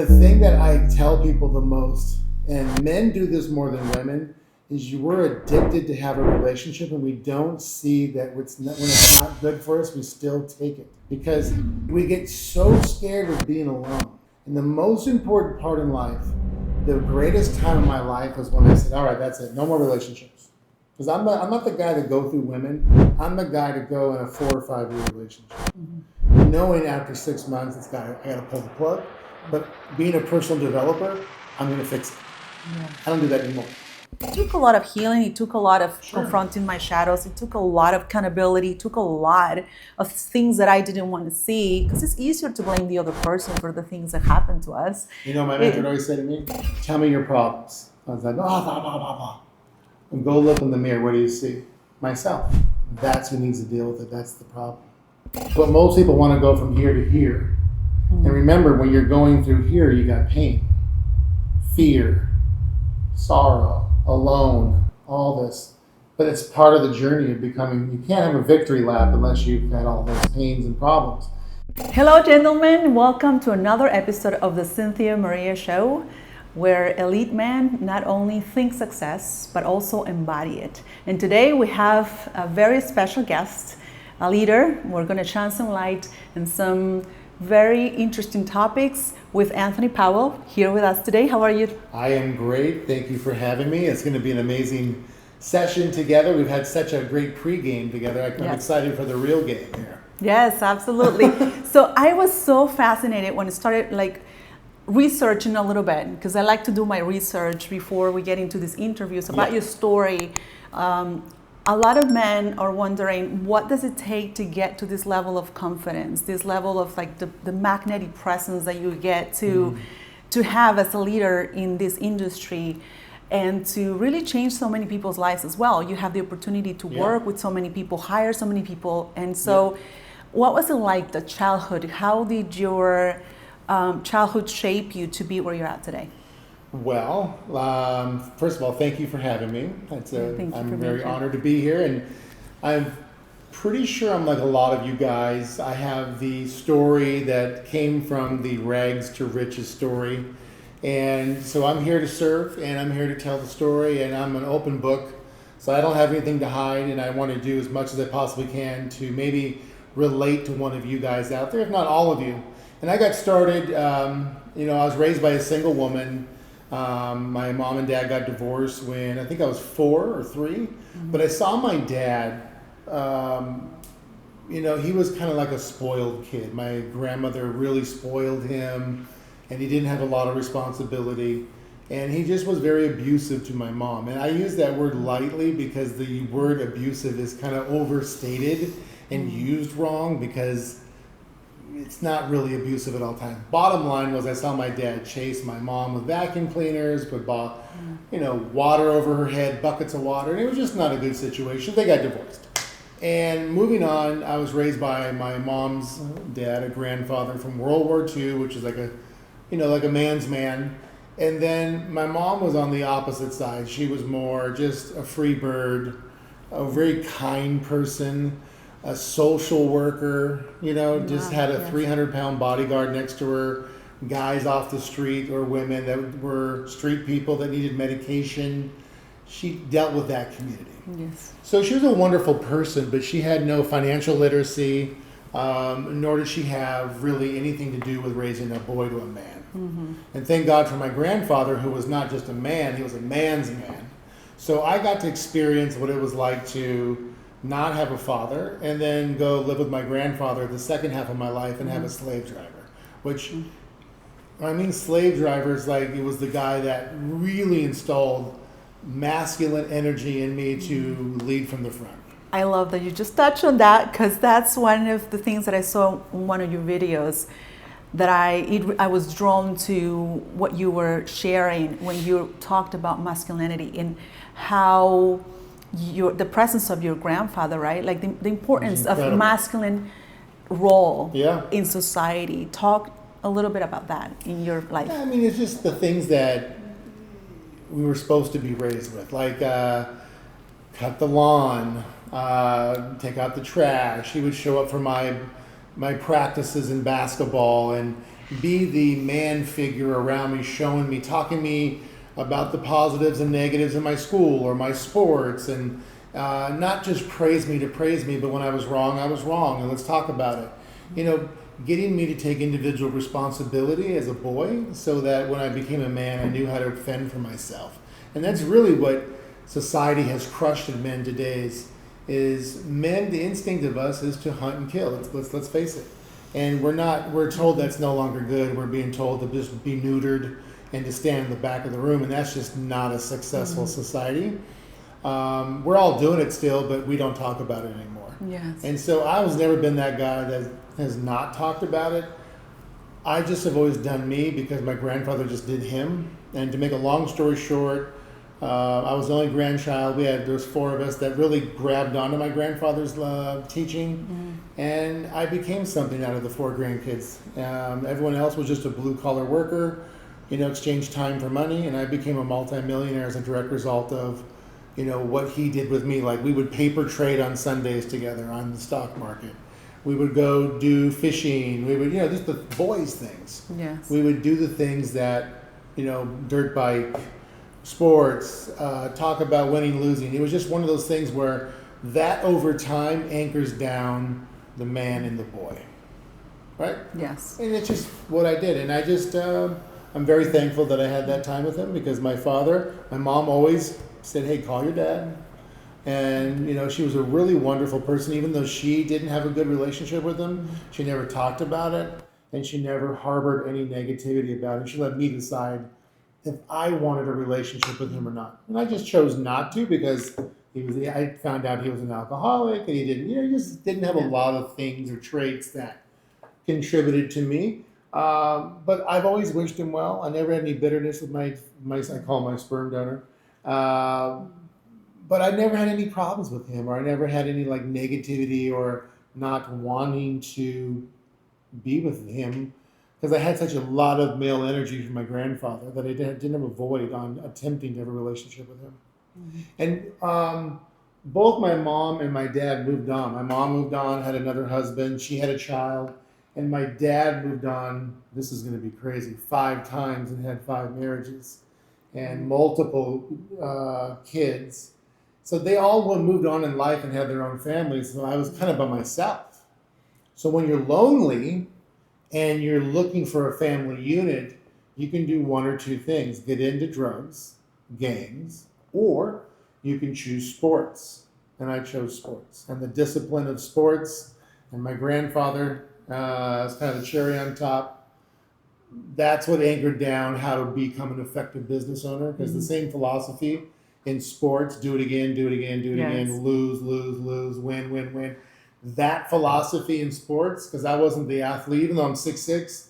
The thing that I tell people the most, and men do this more than women, is we're addicted to have a relationship and we don't see that when it's not good for us, we still take it. Because we get so scared of being alone. And the most important part in life, the greatest time of my life was when I said, all right, that's it, no more relationships. Because I'm not the guy to go through women. I'm the guy to go in a 4 or 5 year relationship. Knowing after 6 months, I got to pull the plug. But being a personal developer, I'm going to fix it. Yeah. I don't do that anymore. It took a lot of healing. It took a lot of Sure. confronting my shadows. It took a lot of accountability. It took a lot of things that I didn't want to see, because it's easier to blame the other person for the things that happened to us. You know, my mentor would always say to me, tell me your problems. I was like, blah, blah, blah, blah, blah. And go look in the mirror. What do you see? Myself. That's who needs to deal with it. That's the problem. But most people want to go from here to here. And remember, when you're going through here, you got pain, fear, sorrow, alone, all this. But it's part of the journey of becoming, you can't have a victory lap unless you've had all those pains and problems. Hello, gentlemen. Welcome to another episode of the Cynthia Maria Show, where elite men not only think success, but also embody it. And today we have a very special guest, a leader. We're going to shine some light and some very interesting topics with Anthony Powell here with us today. How are you? I am great. Thank you for having me. It's going to be an amazing session together. We've had such a great pregame together. I'm excited for the real game here. Yes, absolutely. So I was so fascinated when I started researching a little bit, because I like to do my research before we get into these interviews about your story. A lot of men are wondering, what does it take to get to this level of confidence, this level of the magnetic presence that you get to have as a leader in this industry, and to really change so many people's lives as well. You have the opportunity to work with so many people, hire so many people. And so what was it like, the childhood? How did your childhood shape you to be where you're at today? Well, first of all, thank you for having me. I'm very honored to be here, and I'm pretty sure I'm like a lot of you guys. I have the story that came from the rags to riches story, and so I'm here to serve, and I'm here to tell the story, and I'm an open book, so I don't have anything to hide, and I want to do as much as I possibly can to maybe relate to one of you guys out there, if not all of you. And I got started, I was raised by a single woman. My mom and dad got divorced when I think I was 4 or 3, but I saw my dad, he was kind of like a spoiled kid. My grandmother really spoiled him, and he didn't have a lot of responsibility, and he just was very abusive to my mom. And I use that word lightly because the word abusive is kind of overstated and used wrong, because it's not really abusive at all times. Bottom line was, I saw my dad chase my mom with vacuum cleaners, put water over her head, buckets of water, and it was just not a good situation. They got divorced. And moving on, I was raised by my mom's dad, a grandfather from World War II, which is like a man's man. And then my mom was on the opposite side. She was more just a free bird, a very kind person, a social worker, just had a 300-pound bodyguard next to her, guys off the street or women that were street people that needed medication. She dealt with that community. Yes. So she was a wonderful person, but she had no financial literacy, nor did she have really anything to do with raising a boy to a man. And thank God for my grandfather, who was not just a man, he was a man's man. So I got to experience what it was like to not have a father, and then go live with my grandfather the second half of my life and have a slave driver. Which, when I mean slave driver, is like, it was the guy that really installed masculine energy in me to lead from the front. I love that you just touched on that, because that's one of the things that I saw in one of your videos, that I was drawn to what you were sharing when you talked about masculinity and how the presence of your grandfather, right? Like the importance of masculine role in society. Talk a little bit about that in your life. Yeah, I mean, it's just the things that we were supposed to be raised with, like cut the lawn, take out the trash. He would show up for my practices in basketball, and be the man figure around me, showing me, talking to me about the positives and negatives in my school or my sports, and not just praise me to praise me, but when I was wrong, and let's talk about it. You know, getting me to take individual responsibility as a boy so that when I became a man, I knew how to fend for myself. And that's really what society has crushed in men today is men, the instinct of us is to hunt and kill. Let's face it. And we're told that's no longer good. We're being told to just be neutered and to stand in the back of the room, and that's just not a successful society. We're all doing it still, but we don't talk about it anymore. Yes. And so I was never been that guy that has not talked about it. I just have always done me because my grandfather just did him. And to make a long story short, I was the only grandchild. There was 4 of us that really grabbed onto my grandfather's teaching, and I became something out of the 4 grandkids. Everyone else was just a blue-collar worker, exchanged time for money, and I became a multimillionaire as a direct result of, what he did with me. Like, we would paper trade on Sundays together on the stock market. We would go do fishing. We would, just the boys' things. Yes. We would do the things that, dirt bike, sports, talk about winning, losing. It was just one of those things where that over time anchors down the man and the boy, right? Yes. And it's just what I did. And I just, I'm very thankful that I had that time with him because my mom always said, hey, call your dad. And, she was a really wonderful person. Even though she didn't have a good relationship with him, she never talked about it. And she never harbored any negativity about it. She let me decide if I wanted a relationship with him or not. And I just chose not to because I found out he was an alcoholic and he didn't, he just didn't have a lot of things or traits that contributed to me. But I've always wished him well. I never had any bitterness with my I call him my sperm donor. But I never had any problems with him, or I never had any negativity or not wanting to be with him. Because I had such a lot of male energy from my grandfather that I didn't have a void on attempting to have a relationship with him. And both my mom and my dad moved on. My mom moved on, had another husband. She had a child. And my dad moved on, this is going to be crazy, 5 times and had 5 marriages and multiple kids. So they all moved on in life and had their own families. So I was kind of by myself. So when you're lonely, and you're looking for a family unit, you can do 1 or 2 things. Get into drugs, gangs, or you can choose sports. And I chose sports. And the discipline of sports, and my grandfather was kind of the cherry on top. That's what anchored down how to become an effective business owner. Because the same philosophy in sports, do it again, lose, win, win, win. That philosophy in sports, because I wasn't the athlete, even though I'm 6'6",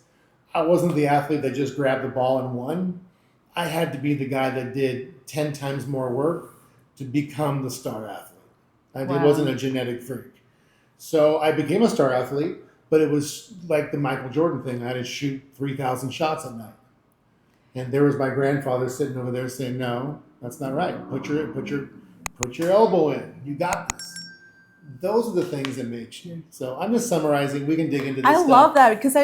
I wasn't the athlete that just grabbed the ball and won. I had to be the guy that did 10 times more work to become the star athlete. It wasn't a genetic freak. So I became a star athlete, but it was like the Michael Jordan thing. I had to shoot 3,000 shots at night. And there was my grandfather sitting over there saying, no, that's not right. Put your elbow in. You got this. Those are the things that make you. So I'm just summarizing. We can dig into this I stuff. love that because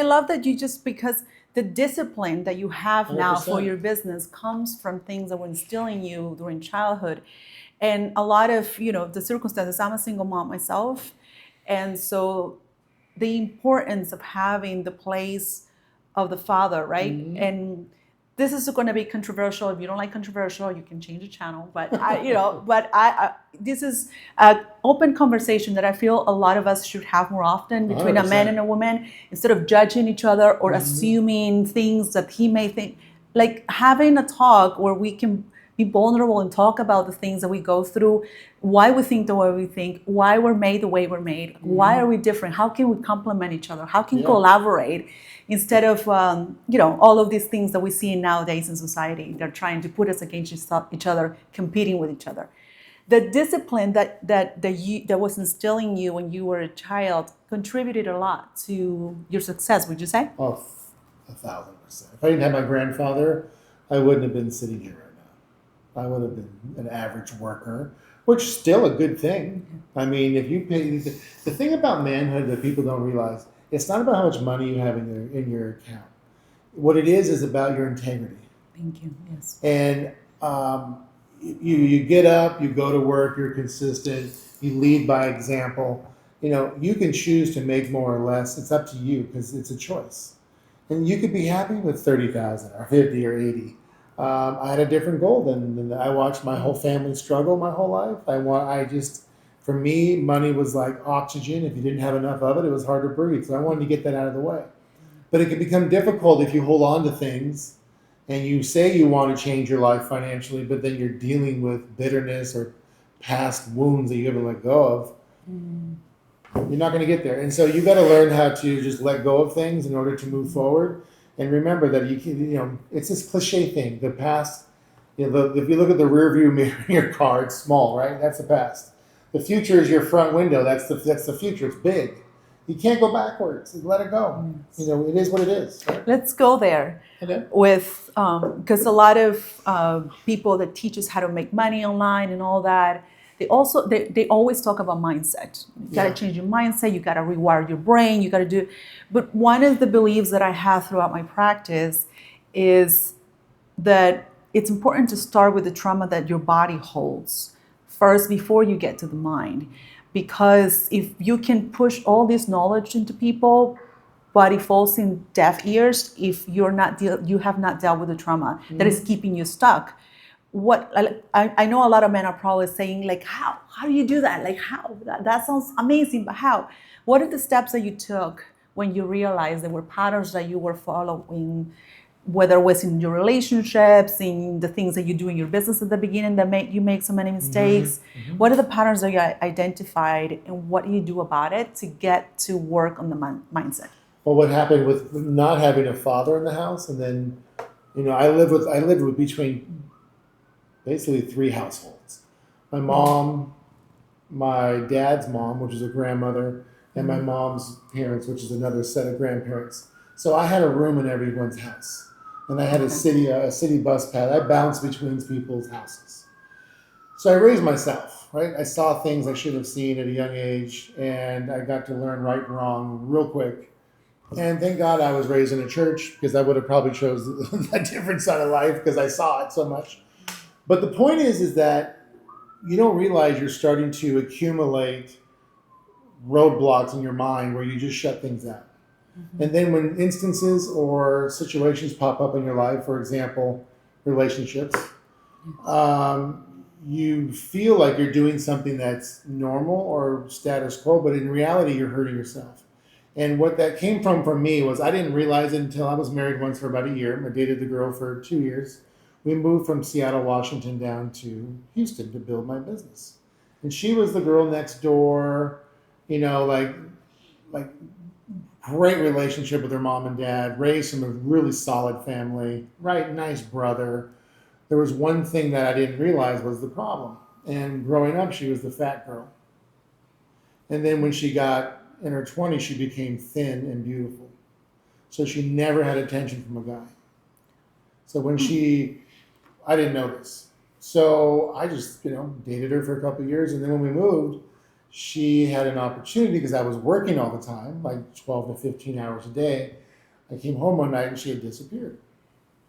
because the discipline that you have now 100%. for your business comes from things that were instilled in you during childhood. And a lot of, the circumstances, I'm a single mom myself. And so the importance of having the place of the father, right? Mm-hmm. And this is going to be controversial. If you don't like controversial, you can change the channel. But this is an open conversation that I feel a lot of us should have more often between 100%. A man and a woman, instead of judging each other or assuming things that he may think. Like having a talk where we can be vulnerable and talk about the things that we go through, why we think the way we think, why we're made the way we're made, why are we different, how can we complement each other, how can we collaborate, instead of all of these things that we see nowadays in society. They're trying to put us against each other, competing with each other. The discipline that was instilled in you when you were a child contributed a lot to your success, would you say? Oh, 1,000%. If I didn't have my grandfather, I wouldn't have been sitting here right now. I would have been an average worker, which is still a good thing. I mean, if you pay, the thing about manhood that people don't realize, it's not about how much money you have in your account. what it is about your integrity. Thank you. Yes. And you get up, you go to work, you're consistent, you lead by example. You know, you can choose to make more or less. It's up to you because it's a choice. And you could be happy with 30,000 or 50 or 80. I had a different goal than I watched my whole family struggle my whole life. For me, money was like oxygen. If you didn't have enough of it, it was hard to breathe. So I wanted to get that out of the way. But it can become difficult if you hold on to things and you say you want to change your life financially, but then you're dealing with bitterness or past wounds that you haven't let go of. You're not going to get there. And so you got to learn how to just let go of things in order to move forward. And remember that it's this cliche thing. The past, if you look at the rear view mirror in your car, it's small, right? That's the past. The future is your front window. That's the future. It's big. You can't go backwards. Let it go. It is what it is. Right? Let's go there with because a lot of people that teach us how to make money online and all that. They always talk about mindset. You got to change your mindset. You got to rewire your brain. You got to do. But one of the beliefs that I have throughout my practice is that it's important to start with the trauma that your body holds first before you get to the mind. Because if you can push all this knowledge into people, but it falls in deaf ears if you have not dealt with the trauma that is keeping you stuck. What I know a lot of men are probably saying, like, how do you do that? Like, how? That sounds amazing, but how? What are the steps that you took when you realized there were patterns that you were following, whether it was in your relationships, in the things that you do in your business at the beginning that made you make so many mistakes? What are the patterns that you identified, and what do you do about it to get to work on the mindset? Well, what happened with not having a father in the house, and then, I lived with between basically 3 households. My mom, my dad's mom, which is a grandmother, and my mom's parents, which is another set of grandparents. So I had a room in everyone's house, and I had a city bus pass. I bounced between people's houses. So I raised myself, right? I saw things I should have seen at a young age, and I got to learn right and wrong real quick. And thank God I was raised in a church, because I would have probably chose a different side of life because I saw it so much. But the point is that you don't realize you're starting to accumulate roadblocks in your mind where you just shut things out. And then when instances or situations pop up in your life, for example, relationships, you feel like you're doing something that's normal or status quo, but in reality, you're hurting yourself. And what that came from for me was I didn't realize it until I was married once for about a year. I dated the girl for 2 years. We moved from Seattle, Washington down to Houston to build my business. And she was the girl next door, like great relationship with her mom and dad, raised from a really solid family, right, nice brother. There was one thing that I didn't realize was the problem. And growing up, she was the fat girl. And then when she got in her 20s, she became thin and beautiful. So she never had attention from a guy. So when I didn't notice. So I just, dated her for a couple of years. And then when we moved, she had an opportunity because I was working all the time, like 12 to 15 hours a day. I came home one night and she had disappeared.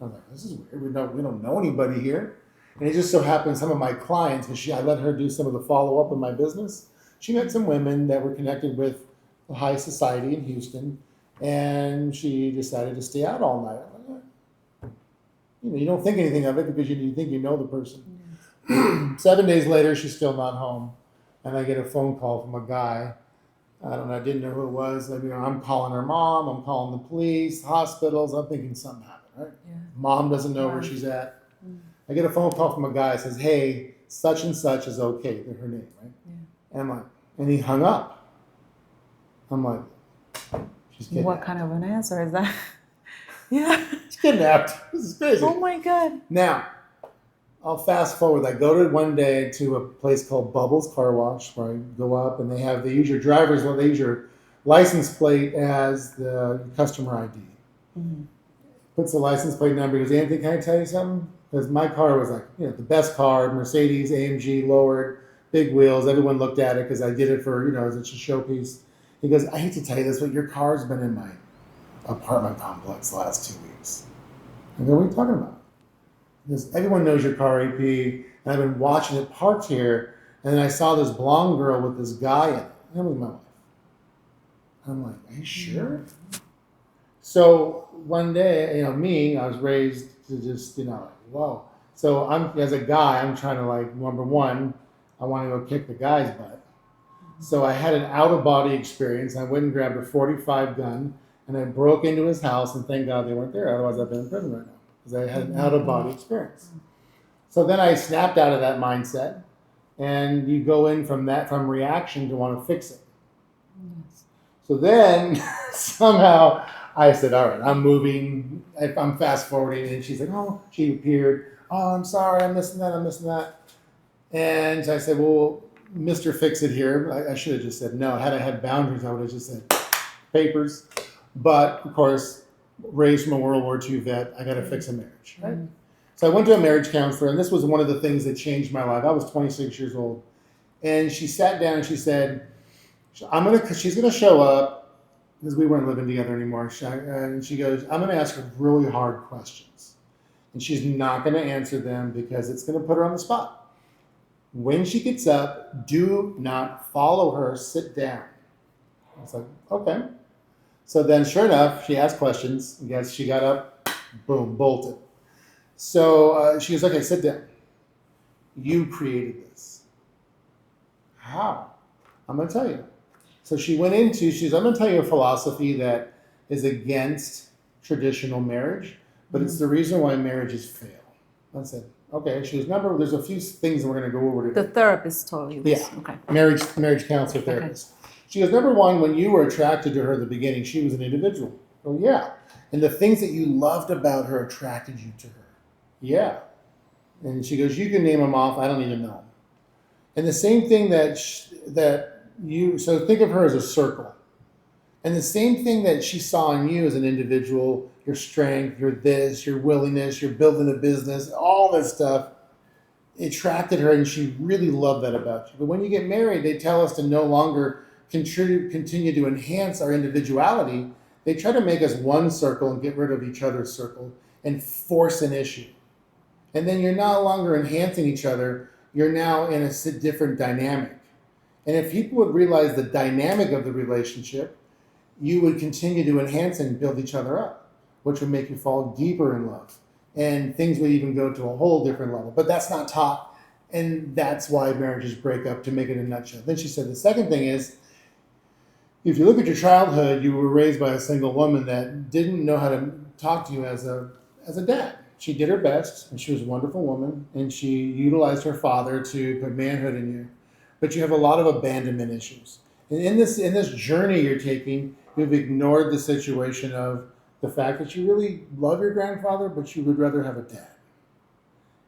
I was like, this is weird. We don't know anybody here. And it just so happened some of my clients, because I let her do some of the follow-up in my business. She met some women that were connected with the high society in Houston, and she decided to stay out all night. I'm like, you don't think anything of it because you think you know the person. 7 days later, she's still not home. And I get a phone call from a guy. I don't know, I didn't know who it was. I'm calling her mom, I'm calling the police, hospitals. I'm thinking something happened, right? Yeah. Mom doesn't know where she's at. I get a phone call from a guy that says, hey, such and such is okay. They're her name, right? Yeah. And I'm like, and he hung up. I'm like, she's kidnapped. What kind of an answer is that? Yeah. She's kidnapped. This is crazy. Oh my God. Now, I'll fast forward. I go to one day to a place called Bubbles Car Wash, where I go up and they use your license plate as the customer ID. Mm-hmm. Puts the license plate number. He goes, Anthony, can I tell you something? Because my car was like, the best car, Mercedes, AMG, lowered, big wheels. Everyone looked at it because I did it for, as a showpiece. He goes, I hate to tell you this, but your car's been in my apartment complex the last 2 weeks. I go, what are you talking about? Because everyone knows your car AP, and I've been watching it parked here, and then I saw this blonde girl with this guy in it. That was my wife. I'm like, are you sure? So one day, I was raised to just, like, whoa. So as a guy, I'm trying to, like, number one, I want to go kick the guy's butt. So I had an out-of-body experience. I went and grabbed a .45 gun, and I broke into his house, and thank God they weren't there. Otherwise, I'd been in prison right now, because I had an out-of-body experience. So then I snapped out of that mindset, and you go in from reaction to want to fix it. Yes. So then somehow I said, all right, I'm moving. I'm fast forwarding. And she's like, oh, she appeared. Oh, I'm sorry. I'm missing that. And I said, well, Mr. Fix It here. I should have just said no. Had I had boundaries, I would have just said papers. But of course, raised from a World War II vet, I got to fix a marriage. Right? So I went to a marriage counselor, and this was one of the things that changed my life. I was 26 years old. And she sat down and she said, she's gonna show up, because we weren't living together anymore. And she goes, I'm gonna ask her really hard questions, and she's not gonna answer them because it's gonna put her on the spot. When she gets up, do not follow her. Sit down. I was like, okay. So then, sure enough, she asked questions. And guess she got up, boom, bolted. So she goes, okay, sit down. You created this. How? I'm gonna tell you. So she went into, I'm going to tell you a philosophy that is against traditional marriage, but it's the reason why marriages fail. I said, okay. She goes, remember, there's a few things that we're going to go over today. The therapist told you this. Yeah. Okay. Marriage counselor therapist. Okay. She goes, number one, when you were attracted to her at the beginning, she was an individual. Oh, yeah. And the things that you loved about her attracted you to her. Yeah. And she goes, you can name them off. I don't need to know them. And the same thing so think of her as a circle. And the same thing that she saw in you as an individual, your strength, your this, your willingness, you're building a business, all this stuff, attracted her, and she really loved that about you. But when you get married, they tell us to no longer continue to enhance our individuality. They try to make us one circle and get rid of each other's circle and force an issue. And then you're no longer enhancing each other. You're now in a different dynamic. And if people would realize the dynamic of the relationship, you would continue to enhance and build each other up, which would make you fall deeper in love. And things would even go to a whole different level. But that's not taught. And that's why marriages break up, to make it in a nutshell. Then she said the second thing is, if you look at your childhood, you were raised by a single woman that didn't know how to talk to you as a dad. She did her best, and she was a wonderful woman, and she utilized her father to put manhood in you. But you have a lot of abandonment issues. And in this journey you're taking, you've ignored the situation of the fact that you really love your grandfather, but you would rather have a dad.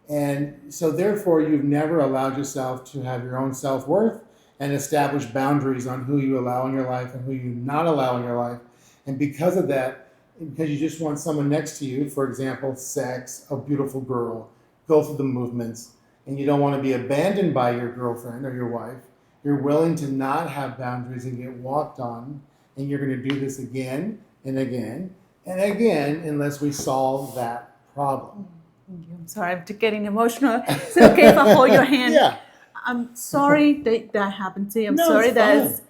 And so therefore, you've never allowed yourself to have your own self-worth and establish boundaries on who you allow in your life and who you not allow in your life. And because of that, because you just want someone next to you, for example, sex, a beautiful girl, go through the movements, and you don't want to be abandoned by your girlfriend or your wife, you're willing to not have boundaries and get walked on, and you're going to do this again and again and again unless we solve that problem. I'm sorry, I'm getting emotional. Is it okay if I hold your hand? Yeah. I'm sorry that happened to you. I'm No, sorry it's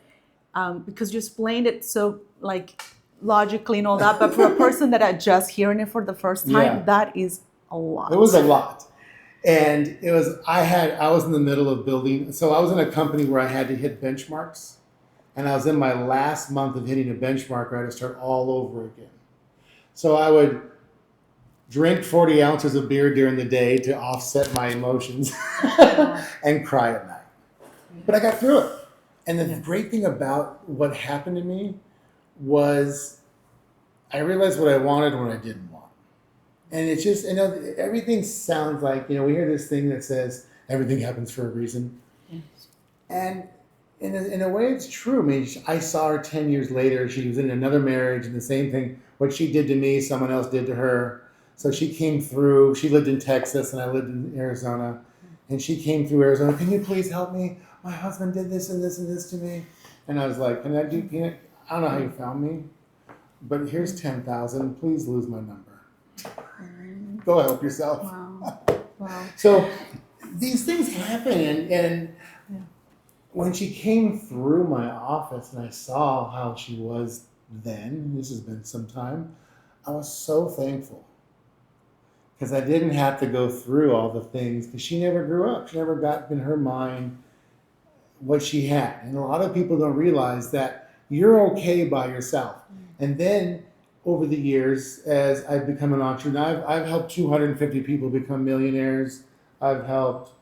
that because you explained it so like logically and all that, but for a person that are just hearing it for the first time, that is a lot. It was a lot. And I was in the middle of building, so I was in a company where I had to hit benchmarks, and I was in my last month of hitting a benchmark where I had to start all over again. So I would drink 40 ounces of beer during the day to offset my emotions and cry at night. But I got through it. And the great thing about what happened to me was I realized what I wanted and what I didn't want. And it's just, everything sounds like, we hear this thing that says everything happens for a reason. Yes. And in a way, it's true. I mean, I saw her 10 years later. She was in another marriage, and the same thing, what she did to me, someone else did to her. So she came through. She lived in Texas, and I lived in Arizona. And she came through Arizona. Can you please help me? My husband did this and this and this to me. And I was like, I don't know how you found me, but here's $10,000. Please lose my number. Go help yourself. Wow. Wow. So these things happen, and Yeah. when she came through my office and I saw how she was then, this has been some time, I was so thankful because I didn't have to go through all the things because she never grew up. She never got in her mind what she had. And a lot of people don't realize that you're okay by yourself. And then over the years, as I've become an entrepreneur, I've helped 250 people become millionaires. I've helped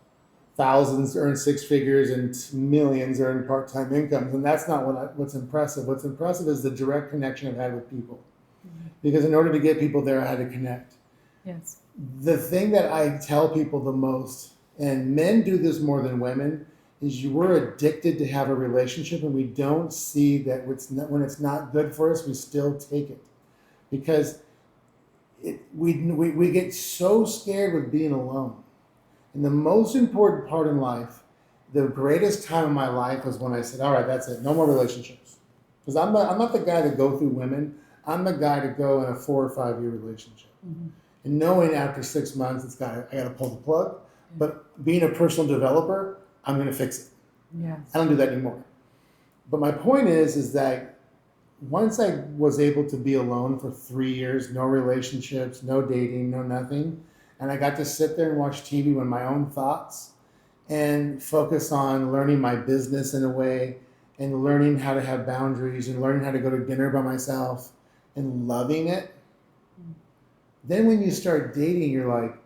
thousands earn six figures and millions earn part-time incomes. And that's not what's impressive. What's impressive is the direct connection I've had with people. Because in order to get people there, I had to connect. Yes. The thing that I tell people the most, and men do this more than women, is we're addicted to have a relationship, and we don't see that when it's not good for us, we still take it. Because we get so scared with being alone. And the most important part in life, the greatest time of my life was when I said, all right, that's it, no more relationships. Because I'm not the guy to go through women. I'm the guy to go in a 4 or 5 year relationship. Mm-hmm. And knowing after 6 months, I got to pull the plug. But being a personal developer, I'm going to fix it. Yes. I don't do that anymore. But my point is that once I was able to be alone for 3 years, no relationships, no dating, no nothing, and I got to sit there and watch TV with my own thoughts and focus on learning my business in a way and learning how to have boundaries and learning how to go to dinner by myself and loving it. Then when you start dating, you're like,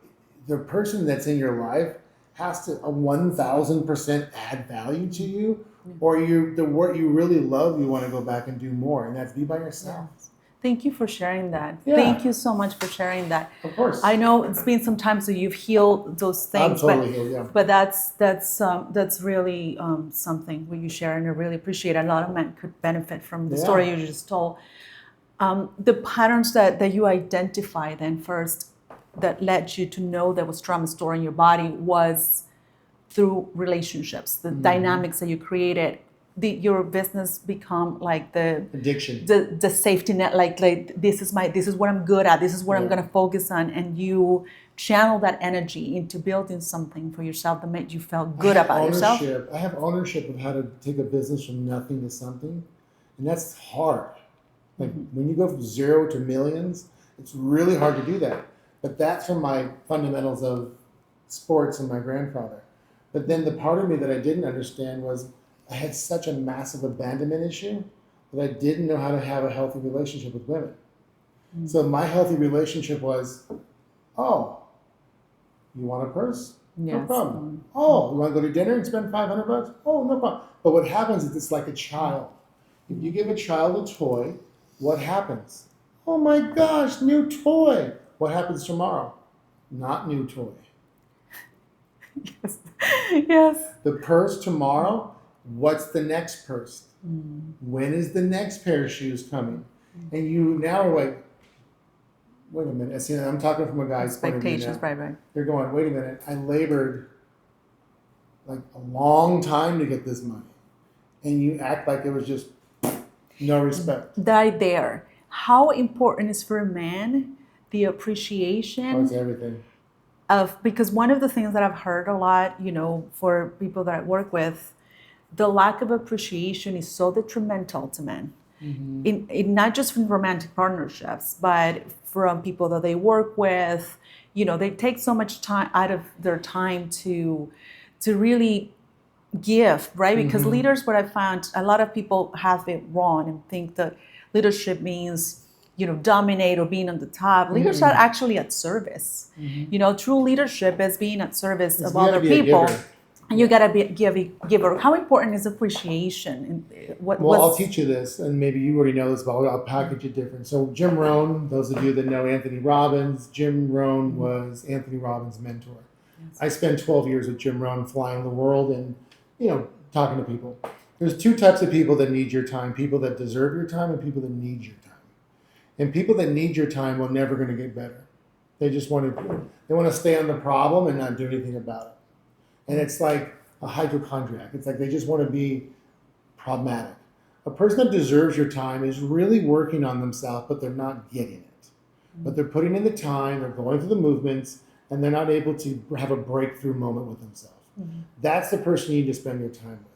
the person that's in your life has to 1,000% add value to you, or what you really love, you want to go back and do more, and that's be by yourself. Yes. Thank you for sharing that. Yeah. Thank you so much for sharing that. Of course. I know it's been some time, so you've healed those things. I'm totally healed, yeah. But that's really something when you share, and I really appreciate it. A lot of men could benefit from the story you just told. The patterns that you identify then first that led you to know there was trauma stored in your body was through relationships, the dynamics that you created. Your business become like the addiction, the safety net, like this is what I'm good at, this is what I'm going to focus on, and you channel that energy into building something for yourself that made you feel good about yourself. I have ownership of how to take a business from nothing to something, and that's hard. Like when you go from 0 to millions, it's really hard to do that. But that's from my fundamentals of sports and my grandfather. But then the part of me that I didn't understand was I had such a massive abandonment issue that I didn't know how to have a healthy relationship with women. So my healthy relationship was, oh, you want a purse? Yes. No problem. Oh, you want to go to dinner and spend $500? Oh, no problem. But what happens is it's like a child. If you give a child a toy, what happens? Oh my gosh, new toy. What happens tomorrow? Not new toy. Yes. Yes. The purse tomorrow, what's the next purse? When is the next pair of shoes coming? And you now are like, wait a minute. See, I'm talking from a guy's point of view now. Expectations, right. They're going, wait a minute. I labored like a long time to get this money. And you act like it was just no respect. Right there. How important is for a man the appreciation? Oh, it's everything. Because one of the things that I've heard a lot, for people that I work with, the lack of appreciation is so detrimental to men. In not just from romantic partnerships, but from people that they work with. They take so much time out of their time to really give, right? Because leaders, what I found, a lot of people have it wrong and think that leadership means dominate or being on the top. Leaders are actually at service. True leadership is being at service of other people. And you gotta be a giver. How important is appreciation? I'll teach you this, and maybe you already know this, but I'll package it different. So Jim Rohn, those of you that know Anthony Robbins, Jim Rohn was Anthony Robbins' mentor. Yes. I spent 12 years with Jim Rohn flying the world and talking to people. There's two types of people that need your time: people that deserve your time and people that need your time. And people that need your time are never going to get better. They just want to stay on the problem and not do anything about it. And it's like a hypochondriac. It's like they just want to be problematic. A person that deserves your time is really working on themselves, but they're not getting it. but they're putting in the time, they're going through the movements, and they're not able to have a breakthrough moment with themselves. That's the person you need to spend your time with.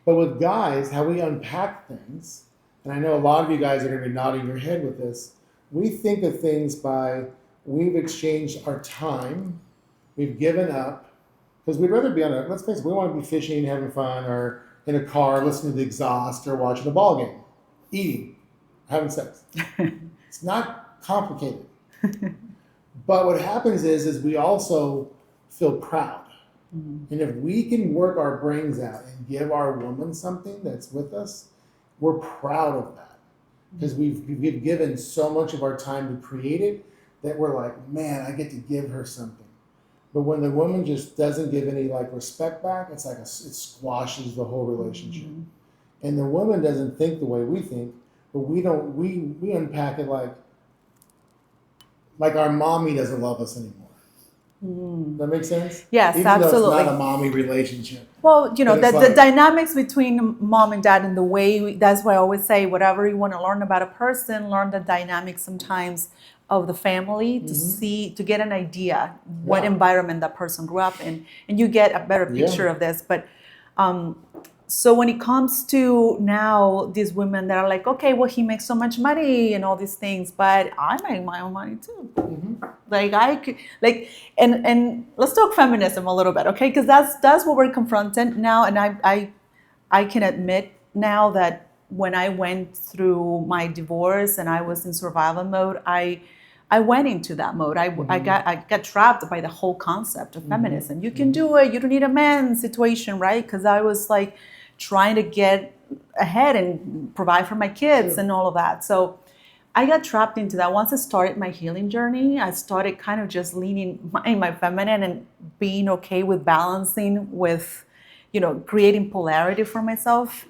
But with guys, how we unpack things, and I know a lot of you guys are going to be nodding your head with this, we think of things by we've exchanged our time, we've given up, because we'd rather be on a, let's face it, we want to be fishing, having fun, or in a car, listening to the exhaust, or watching a ball game, eating, having sex. It's not complicated. But what happens is we also feel proud. And if we can work our brains out and give our woman something that's with us, we're proud of that. Because we've given so much of our time to create it that we're like, man, I get to give her something. But when the woman just doesn't give any like respect back, it's like it squashes the whole relationship. And the woman doesn't think the way we think, but we unpack it like our mommy doesn't love us anymore. That makes sense? Yes, even absolutely. Though it's not a mommy relationship. Well, you know, the like, dynamics between mom and dad and the way, that's why I always say, whatever you want to learn about a person, learn the dynamics sometimes of the family to get an idea what environment that person grew up in. And you get a better picture of this. But so when it comes to now these women that are like, okay, well, he makes so much money and all these things, but I make my own money too. Like I could, like, and let's talk feminism a little bit, okay? Because that's what we're confronted now, and I can admit now that when I went through my divorce and I was in survival mode, I went into that mode. I got trapped by the whole concept of feminism. You can do it. You don't need a man situation, right? Because I was like trying to get ahead and provide for my kids and all of that. So I got trapped into that. Once I started my healing journey, I started kind of just leaning in my feminine and being okay with balancing with, you know, creating polarity for myself.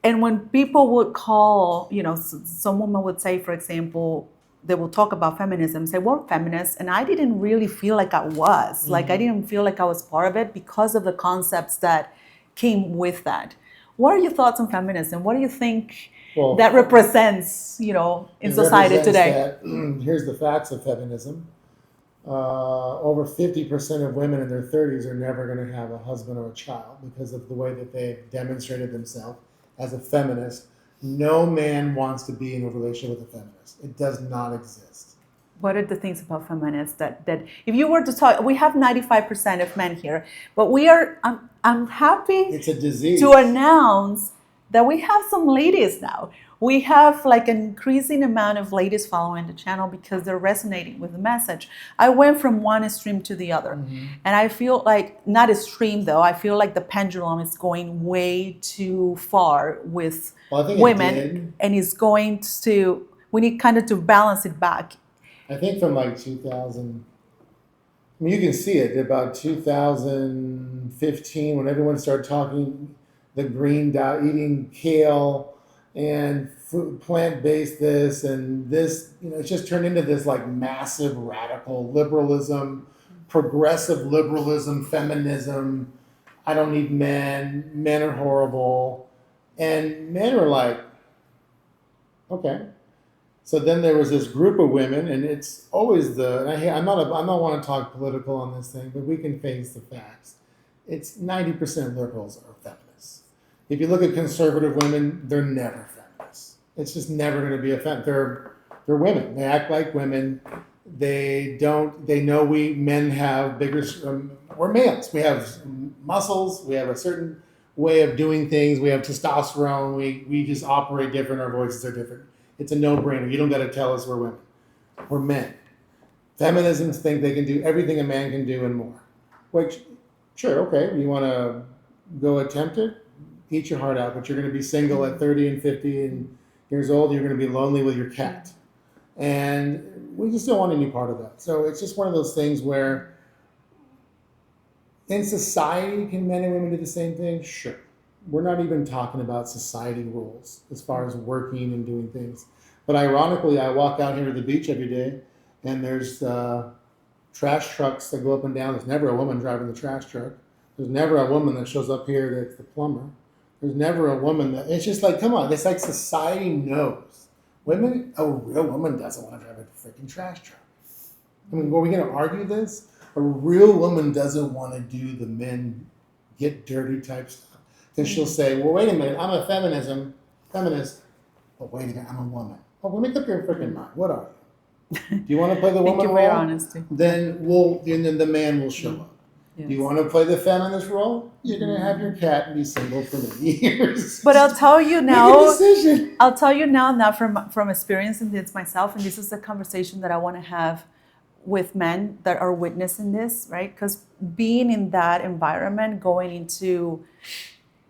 And when people would call, you know, some woman would say, for example, they will talk about feminism, say, we're feminists. And I didn't really feel like I was. Like, I didn't feel like I was part of it because of the concepts that came with that. What are your thoughts on feminism? What do you think that represents, you know, in society today? Here's the facts of feminism. Over 50% of women in their 30s are never going to have a husband or a child because of the way that they've demonstrated themselves as a feminist. No man wants to be in a relationship with a feminist. It does not exist. What are the things about feminists that if you were to talk, we have 95% of men here, but we are, I'm happy it's a disease to announce that we have some ladies now. We have like an increasing amount of ladies following the channel because they're resonating with the message. I went from one extreme to the other. And I feel like, not extreme though, I feel like the pendulum is going way too far with women. And it's going to, we need kind of to balance it back. I think from like 2000, I mean, you can see it about 2015 when everyone started talking the green diet, eating kale and plant-based this and this, you know, it's just turned into this like massive radical liberalism, progressive liberalism, feminism. I don't need men. Men are horrible. And men are like, okay. So then there was this group of women, and it's always I'm not want to talk political on this thing, but we can face the facts. It's 90% liberals are feminists. If you look at conservative women, they're never feminists. It's just never going to be a feminist. They're women. They act like women. They know men have bigger, we're males. We have muscles. We have a certain way of doing things. We have testosterone. We just operate different. Our voices are different. It's a no-brainer. You don't got to tell us we're women. We're men. Feminisms think they can do everything a man can do and more. Which, sure, okay, you want to go attempt it? Eat your heart out, but you're going to be single at 30 and 50 and years old. You're going to be lonely with your cat. And we just don't want any part of that. So it's just one of those things where in society, can men and women do the same thing? Sure. We're not even talking about society rules as far as working and doing things. But ironically, I walk out here to the beach every day, and there's trash trucks that go up and down. There's never a woman driving the trash truck. There's never a woman that shows up here that's the plumber. There's never a woman that, it's just like, come on, it's like society knows A real woman doesn't want to drive a freaking trash truck. I mean, were we going to argue this? A real woman doesn't want to do the men get dirty type stuff. Because she'll say, well, wait a minute, I'm a feminist, but wait a minute, I'm a woman. Well, make up your freaking mind. What are you? Do you want to play the Thank woman you for your role? honesty. Then the man will show up. Yes. Do you want to play the feminist role? You're going to have your cat and be single for many years. But I'll tell you Make a now, decision. I'll tell you now from experiencing this myself, and this is the conversation that I want to have with men that are witnessing this, right? Because being in that environment, going into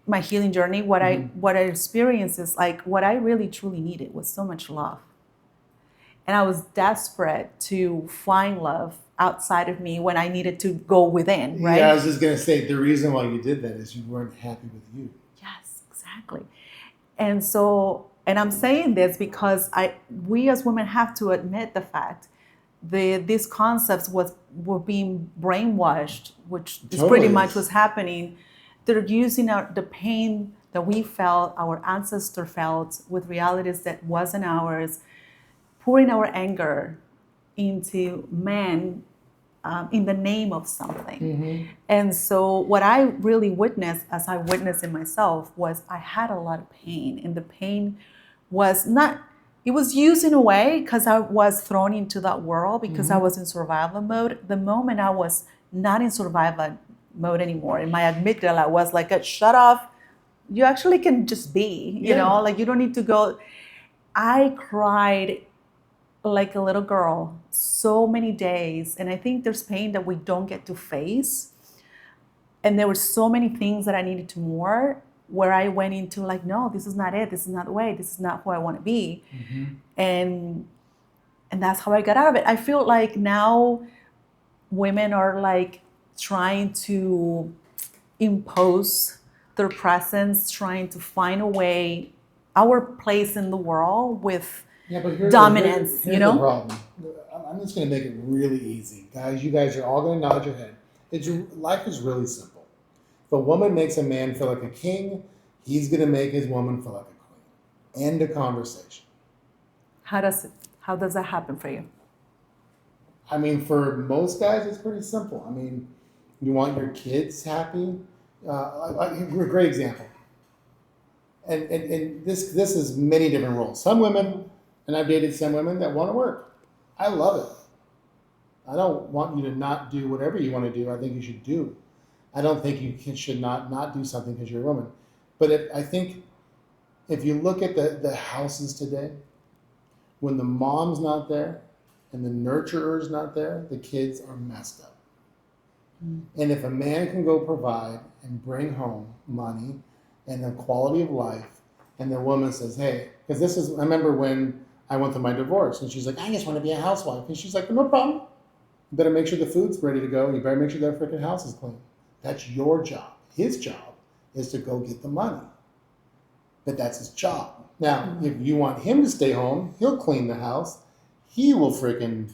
my healing journey, what I experienced is like what I really truly needed was so much love. And I was desperate to find love outside of me when I needed to go within, right? Yeah, I was just going to say, the reason why you did that is you weren't happy with you. Yes, exactly. And so, and I'm saying this because we as women have to admit the fact these concepts were being brainwashed, which is pretty much what's happening. They're using the pain that we felt, our ancestors felt, with realities that wasn't ours, pouring our anger into men in the name of something. Mm-hmm. And so what I really witnessed, as I witnessed in myself, was I had a lot of pain. And the pain was not, it was used in a way because I was thrown into that world because I was in survival mode. The moment I was not in survival mode anymore, and my amygdala was like, shut off, you actually can just be, you know, like you don't need to go. I cried like a little girl so many days. And I think there's pain that we don't get to face. And there were so many things that I needed to more, where I went into like, no, this is not it. This is not the way. This is not who I want to be. And that's how I got out of it. I feel like now women are like trying to impose their presence, trying to find a way, our place in the world with dominance, here's the problem. I'm just going to make it really easy. Guys, you guys are all going to nod your head. Life is really simple. If a woman makes a man feel like a king, he's going to make his woman feel like a queen. End of conversation. How does that happen for you? I mean, for most guys, it's pretty simple. I mean, you want your kids happy. A great example. And this is many different roles. Some women, and I've dated some women that want to work. I love it. I don't want you to not do whatever you want to do. I think you should do. I don't think you should not do something because you're a woman. But I think if you look at the houses today, when the mom's not there and the nurturer's not there, the kids are messed up. And if a man can go provide and bring home money and a quality of life, and the woman says, hey, because I remember when I went through my divorce, and she's like, I just want to be a housewife. And she's like, no problem. You better make sure the food's ready to go. You better make sure that freaking house is clean. That's your job. His job is to go get the money. But that's his job. Now, if you want him to stay home, he'll clean the house. He will freaking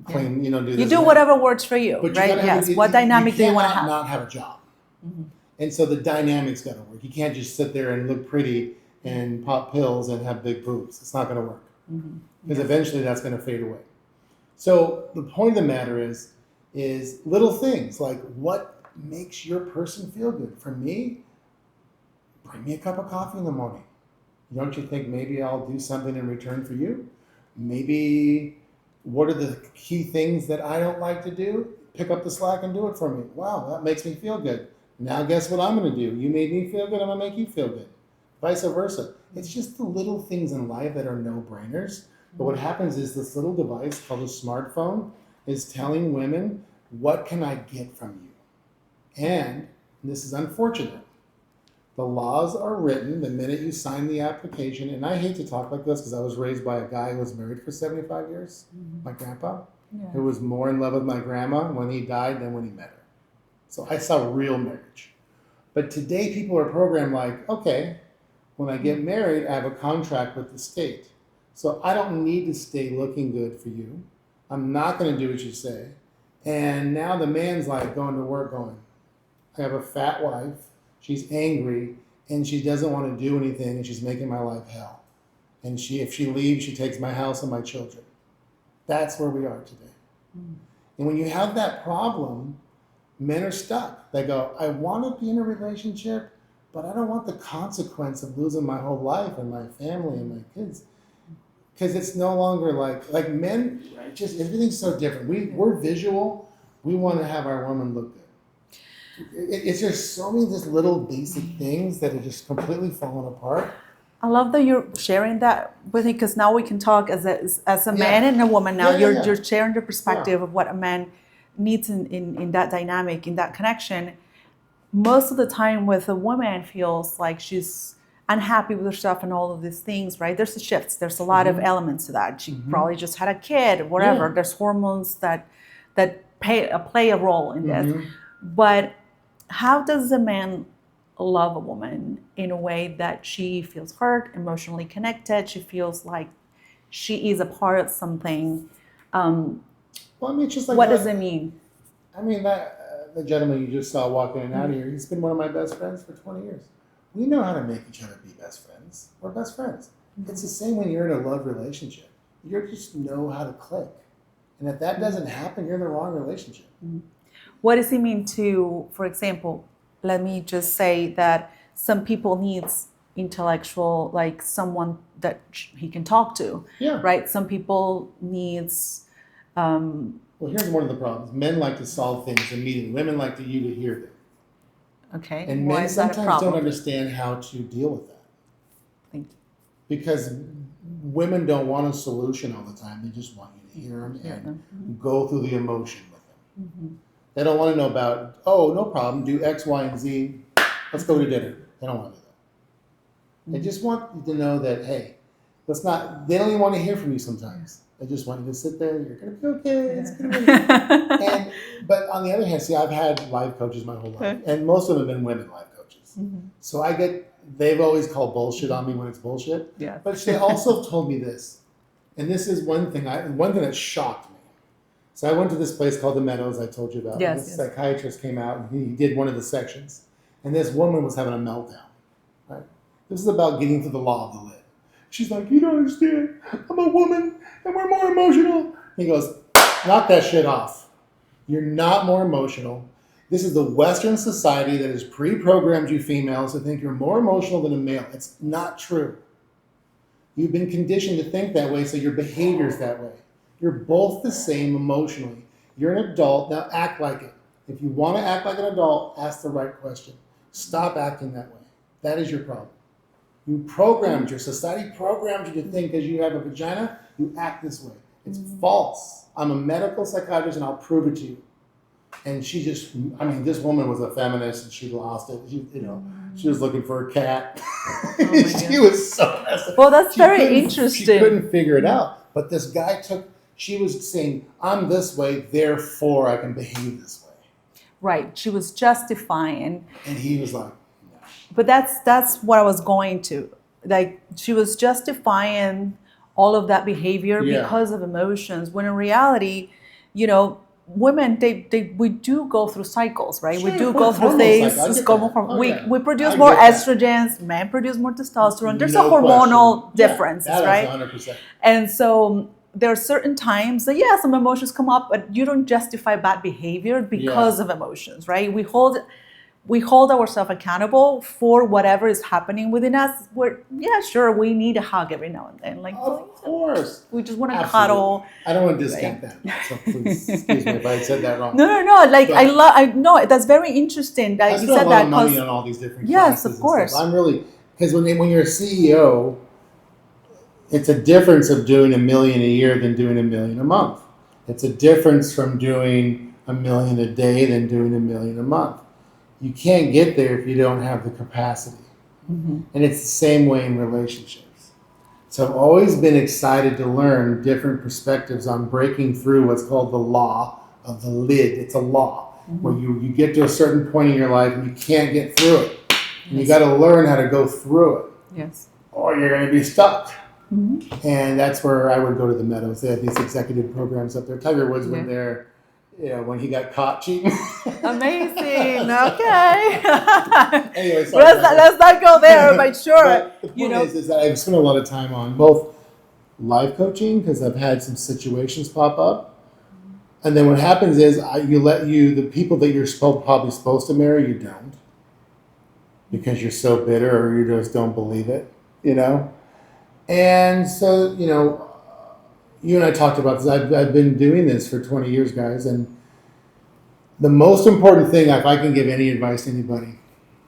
clean, do this. You do whatever works for you, right? Yes. What dynamic do you want to have? Not have a job. And so the dynamic's got to work. You can't just sit there and look pretty and pop pills and have big boobs. It's not going to work. Because eventually that's going to fade away. So the point of the matter is little things like what makes your person feel good. For me, bring me a cup of coffee in the morning. Don't you think maybe I'll do something in return for you? Maybe what are the key things that I don't like to do? Pick up the slack and do it for me. Wow, that makes me feel good. Now guess what I'm going to do? You made me feel good, I'm going to make you feel good. Vice versa. It's just the little things in life that are no-brainers. But what happens is this little device called a smartphone is telling women, what can I get from you? And this is unfortunate. The laws are written the minute you sign the application. And I hate to talk like this because I was raised by a guy who was married for 75 years, my grandpa, who was more in love with my grandma when he died than when he met her. So I saw real marriage. But today people are programmed like, okay, when I get married, I have a contract with the state. So I don't need to stay looking good for you. I'm not going to do what you say. And now the man's like going to work going, I have a fat wife. She's angry and she doesn't want to do anything and she's making my life hell. And if she leaves, she takes my house and my children. That's where we are today. And when you have that problem, men are stuck. They go, I want to be in a relationship, but I don't want the consequence of losing my whole life and my family and my kids. Because it's no longer like men, right? Just everything's so different. We're visual. We want to have our woman look good. It's just so many just little basic things that are just completely falling apart. I love that you're sharing that with me, because now we can talk as a man and a woman. Now you're sharing the perspective of what a man needs in that dynamic, in that connection. Most of the time with a woman feels like she's unhappy with herself and all of these things, right? There's a shift. There's a lot of elements to that. She probably just had a kid, whatever. There's hormones that play a role in this. But how does a man love a woman in a way that she feels heard, emotionally connected, she feels like she is a part of something? Well, I mean, it's just like what does it mean? I mean, the gentleman you just saw walking in and out here, he's been one of my best friends for 20 years. We know how to make each other be best friends. We're best friends. It's the same when you're in a love relationship. You just know how to click. And if that doesn't happen, you're in the wrong relationship. What does it mean to, for example, let me just say that some people needs intellectual, like someone that he can talk to, right? Some people needs... well, here's one of the problems. Men like to solve things immediately. Women like you to hear them. Okay. And men sometimes don't understand how to deal with that. Thank you. Because women don't want a solution all the time. They just want you to hear them and go through the emotion with them. They don't want to know about, oh, no problem, do X, Y, and Z. Let's go to dinner. They don't want to do that. They just want you to know that, hey, they don't even want to hear from you sometimes. They just want you to sit there. You're going to be okay. It's going to be okay. But on the other hand, see, I've had life coaches my whole life, and most of them have been women life coaches. So they've always called bullshit on me when it's bullshit. Yeah. But they also told me this, and this is one thing that shocked me. So I went to this place called the Meadows I told you about. This psychiatrist came out and he did one of the sections, and this woman was having a meltdown. Right? This is about getting to the law of the lid. She's like, you don't understand. I'm a woman and we're more emotional. He goes, knock that shit off. You're not more emotional. This is the Western society that has pre-programmed you females to think you're more emotional than a male. It's not true. You've been conditioned to think that way, so your behavior's that way. You're both the same emotionally. You're an adult, now act like it. If you want to act like an adult, ask the right question. Stop acting that way. That is your problem. Your society programmed you to think because you have a vagina, you act this way. It's false. I'm a medical psychiatrist and I'll prove it to you. And this woman was a feminist and she lost it. She was looking for a cat. She was so messed up. Well, that's very interesting. She couldn't figure it out. But this guy she was saying, I'm this way, therefore I can behave this way. Right. She was justifying. And he was like, but that's what I was going to. Like, she was justifying all of that behavior because of emotions, when in reality, women, we do go through cycles, right? Sure, we do go through things. We produce more estrogens, men produce more testosterone. There's a hormonal difference, right? 100%. And so there are certain times that, some emotions come up, but you don't justify bad behavior because of emotions, right? We hold ourselves accountable for whatever is happening within us. We need a hug every now and then. Like, of course. We just want to cuddle. I don't want to discount that. So please, excuse me if I said that wrong. No. Like, I know that's very interesting that you said that. I spend a lot of money on all these different classes. Yes, of course. I'm really, because when you're a CEO, it's a difference of doing $1 million a year than doing $1 million a month. It's a difference from doing $1 million a day than doing $1 million a month. You can't get there if you don't have the capacity. And it's the same way in relationships. So I've always been excited to learn different perspectives on breaking through what's called the law of the lid. It's a law where you get to a certain point in your life and you can't get through it. And you got to learn how to go through it. Yes. Or you're going to be stuck. And that's where I would go to the Meadows. They have these executive programs up there. Tiger Woods went there. when he got caught cheating. Amazing. Okay. Anyway, sorry. let's not go there, but sure. But the point is that I've spent a lot of time on both life coaching because I've had some situations pop up, and then what happens is the people that you're probably supposed to marry, you don't, because you're so bitter or you just don't believe it, And so you and I talked about this. I've been doing this for 20 years, guys, and the most important thing, if I can give any advice to anybody,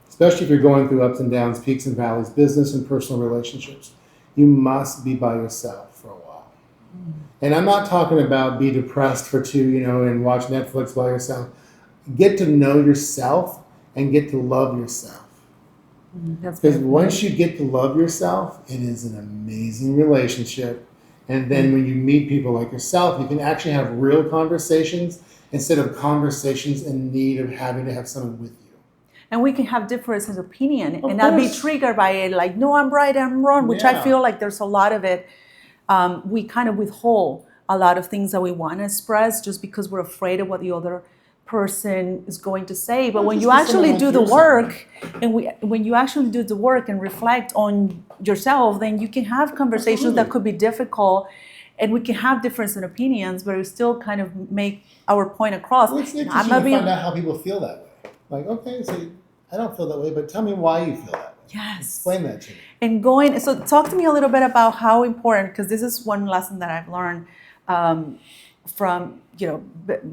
especially if you're going through ups and downs, peaks and valleys, business and personal relationships, you must be by yourself for a while. And I'm not talking about be depressed for two, and watch Netflix by yourself. Get to know yourself and get to love yourself. Because once you get to love yourself, it is an amazing relationship. And then when you meet people like yourself, you can actually have real conversations instead of conversations in need of having to have someone with you. And we can have differences of opinion and not be triggered by it, like, no, I'm right, I'm wrong, which I feel like there's a lot of it. We kind of withhold a lot of things that we want to express just because we're afraid of what the other person is going to say. But when you actually do the work, when you actually do the work and reflect on yourself, then you can have conversations that could be difficult, and we can have difference in opinions, but we still kind of make our point across. Well, it's interesting to find out how people feel that way. Like, okay, so I don't feel that way, but tell me why you feel that way. Yes. Explain that to me. And so talk to me a little bit about how important, because this is one lesson that I've learned from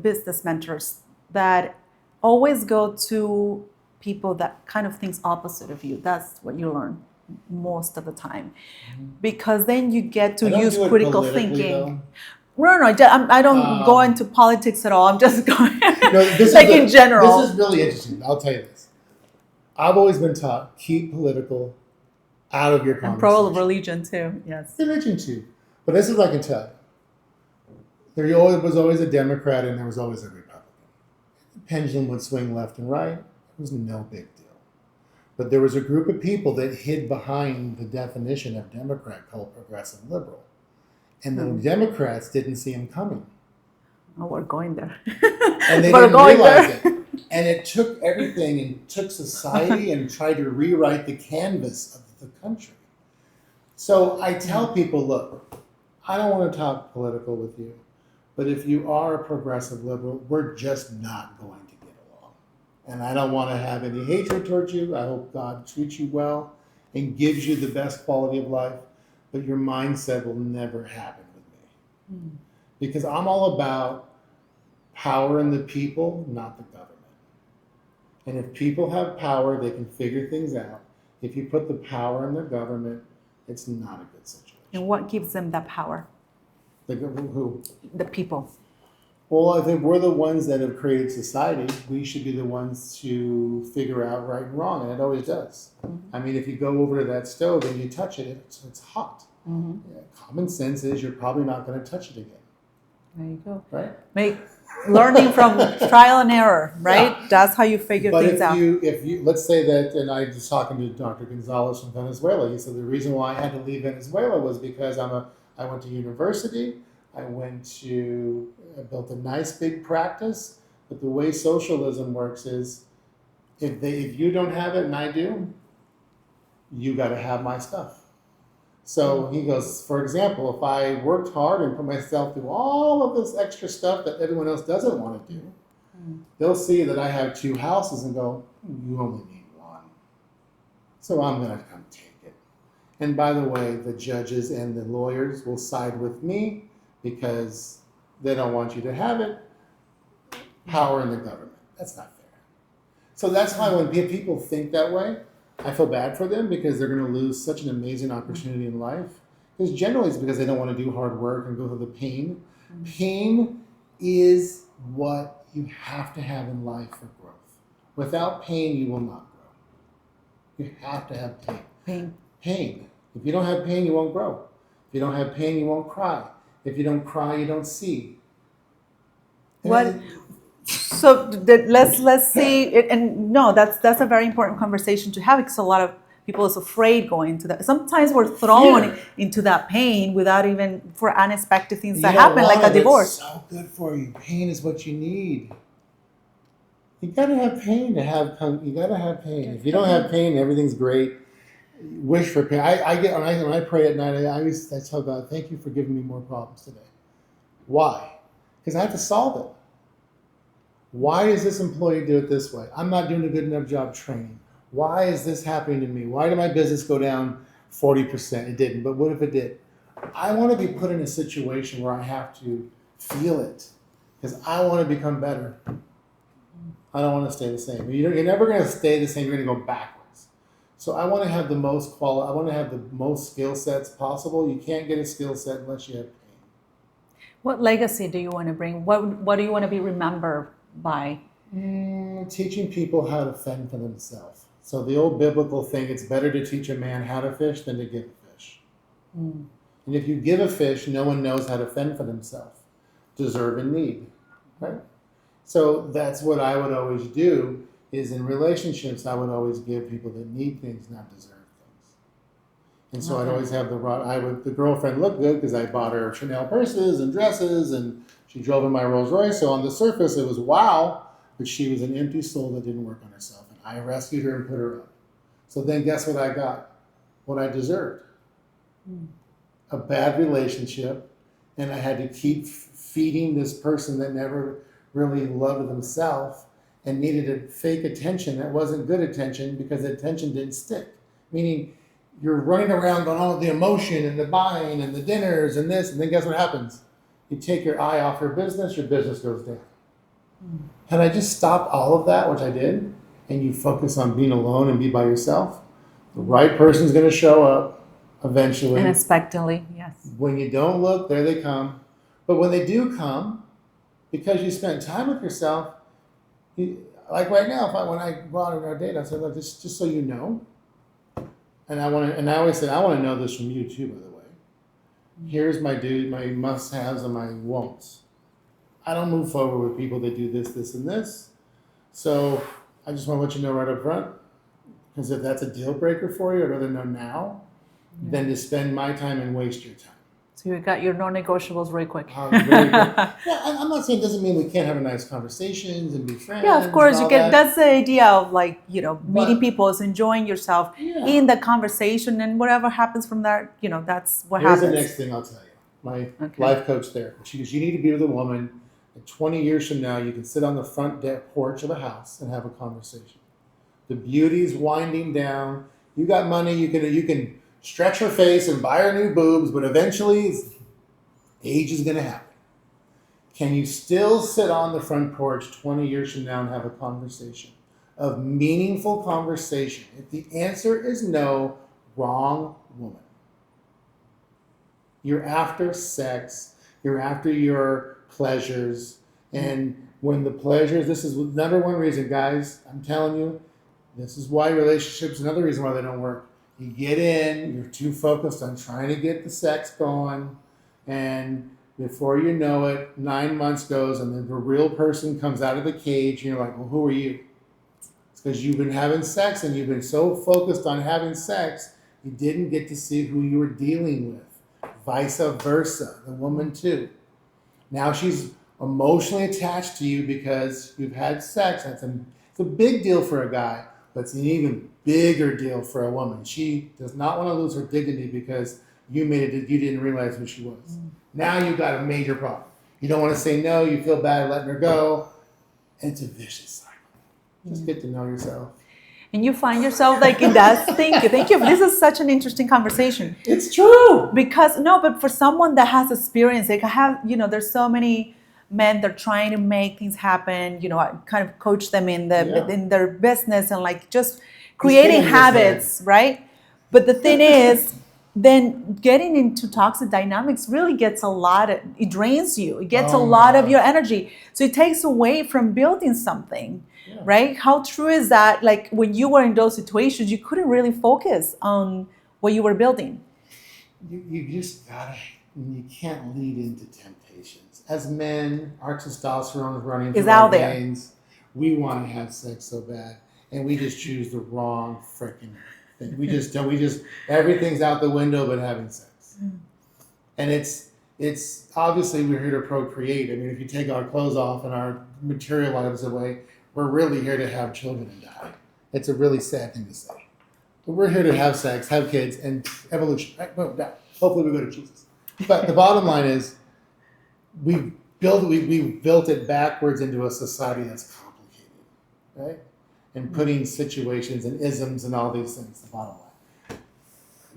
business mentors, that always go to people that kind of thinks opposite of you. That's what you learn most of the time, because then you get to use critical thinking. Though. No, I don't go into politics at all. I'm just going in general. This is really interesting. I'll tell you this. I've always been taught, keep political out of your conversation. And pro religion too, yes. Religion too. But this is what I can tell you. There was always a Democrat and there was always a Republican. The pendulum would swing left and right. It was no big deal. But there was a group of people that hid behind the definition of Democrat called progressive liberal. And the Democrats didn't see him coming. Oh, we're going there. And they didn't realize it. And it took everything and took society and tried to rewrite the canvas of the country. So I tell people, look, I don't want to talk political with you, but if you are a progressive liberal, we're just not going to get along. And I don't want to have any hatred towards you. I hope God treats you well and gives you the best quality of life. But your mindset will never happen with me. Because I'm all about power in the people, not the government. And if people have power, they can figure things out. If you put the power in the government, it's not a good situation. And what gives them that power? Who? The people. Well, I think we're the ones that have created society. We should be the ones to figure out right and wrong, and it always does. I mean, if you go over to that stove and you touch it, it's hot. Common sense is you're probably not going to touch it again. There you go. Right? Learning from trial and error, right? Yeah. That's how you figure things out. But if you, let's say that, and I was talking to Dr. Gonzalez from Venezuela. He said the reason why I had to leave Venezuela was because I went to university. I built a nice big practice, but the way socialism works is if you don't have it and I do, you got to have my stuff. So he goes, for example, if I worked hard and put myself through all of this extra stuff that everyone else doesn't want to do, they'll see that I have 2 houses and go, you only need 1. So I'm going to come take it. And by the way, the judges and the lawyers will side with me because they don't want you to have it. Power in the government. That's not fair. So that's why when people think that way, I feel bad for them because they're going to lose such an amazing opportunity in life. Because generally it's because they don't want to do hard work and go through the pain. Pain is what you have to have in life for growth. Without pain, you will not grow. You have to have pain. Pain. If you don't have pain, you won't grow. If you don't have pain, you won't cry. If you don't cry, you don't see. So let's see, and no, that's a very important conversation to have because a lot of people is afraid going to that. Sometimes we're thrown into that pain without even for unexpected things that happen, like a divorce. It's so good for you. Pain is what you need. You gotta have pain to have. You gotta have pain. If you don't have pain, everything's great. Wish for pain. I get when I pray at night. I tell God, thank you for giving me more problems today. Why? Because I have to solve it. Why does this employee do it this way? I'm not doing a good enough job training. Why is this happening to me? Why did my business go down 40%? It didn't, but what if it did? I want to be put in a situation where I have to feel it because I want to become better. I don't want to stay the same. You're never going to stay the same. You're going to go backwards. So I want to have the most quality. I want to have the most skill sets possible. You can't get a skill set unless you have pain. What legacy do you want to bring? What do you want to be remembered by? Teaching people how to fend for themselves. So the old biblical thing, it's better to teach a man how to fish than to give a fish. And if you give a fish, no one knows how to fend for themselves, deserve and need, right? So that's what I would always do is in relationships, I would always give people that need things, not deserve things. And so I'd always have the girlfriend look good because I bought her Chanel purses and dresses and she drove in my Rolls Royce. So on the surface, it was wow, but she was an empty soul that didn't work on herself. And I rescued her and put her up. So then guess what I got? What I deserved. A bad relationship. And I had to keep feeding this person that never really loved themselves and needed a fake attention that wasn't good attention because the attention didn't stick. Meaning you're running around on all the emotion and the buying and the dinners and this, and then guess what happens? You take your eye off your business goes down. Had I just stopped all of that, which I did, and you focus on being alone and be by yourself, the right person's going to show up eventually. Unexpectedly, yes. When you don't look, there they come. But when they do come, because you spent time with yourself, like right now, when I go out on our date, I said, look, just so you know, and I always said, I want to know this from you too, by the way. Here's my must-haves and my won'ts. I don't move forward with people that do this, this, and this. So I just want to let you know right up front, because if that's a deal breaker for you, I'd rather know now than to spend my time and waste your time. So you got your non-negotiables very quick. Very good. Yeah, I'm not saying it doesn't mean we can't have a nice conversations and be friends. Yeah, of course. That's the idea of meeting people, is enjoying yourself in the conversation, and whatever happens from there, that's what happens. Here's the next thing I'll tell you. My life coach therapist, she goes, you need to be with a woman, and 20 years from now, you can sit on the front porch of a house and have a conversation. The beauty's winding down. You got money, you can stretch her face and buy her new boobs, but eventually age is going to happen. Can you still sit on the front porch 20 years from now and have a conversation? A meaningful conversation. If the answer is no, wrong woman. You're after sex. You're after your pleasures. And when the pleasures, this is number one reason, guys, I'm telling you, this is why relationships, another reason why they don't work. You get in, you're too focused on trying to get the sex going, and before you know it, 9 months goes, and then the real person comes out of the cage, and you're like, well, who are you? It's because you've been having sex, and you've been so focused on having sex, you didn't get to see who you were dealing with. Vice versa, the woman too. Now she's emotionally attached to you because you've had sex. It's a big deal for a guy, but it's an even bigger deal for a woman. She does not want to lose her dignity because you didn't realize who she was. Now you've got a major problem. You don't want to say no, you feel bad letting her go. And it's a vicious cycle. Just get to know yourself. And you find yourself in that. Thank you. This is such an interesting conversation. It's true. But for someone that has experience, there's so many men that are trying to make things happen. I kind of coach them in their business and just creating habits, right? But the thing is, then getting into toxic dynamics really gets it drains you. It gets a lot of your energy. So it takes away from building something, right? How true is that? When you were in those situations, you couldn't really focus on what you were building. You just you can't lead into temptations. As men, our testosterone is running through our veins. We want to have sex so bad, and we just choose the wrong freaking everything. We just everything's out the window but having sex. And it's obviously we're here to procreate. I mean, if you take our clothes off and our material items away, we're really here to have children and die. It's a really sad thing to say. But we're here to have sex, have kids, and evolution. Right? Boom, down. Hopefully we go to Jesus. But the bottom line is we built it backwards into a society that's complicated, right? And putting situations and isms and all these things, the bottom line.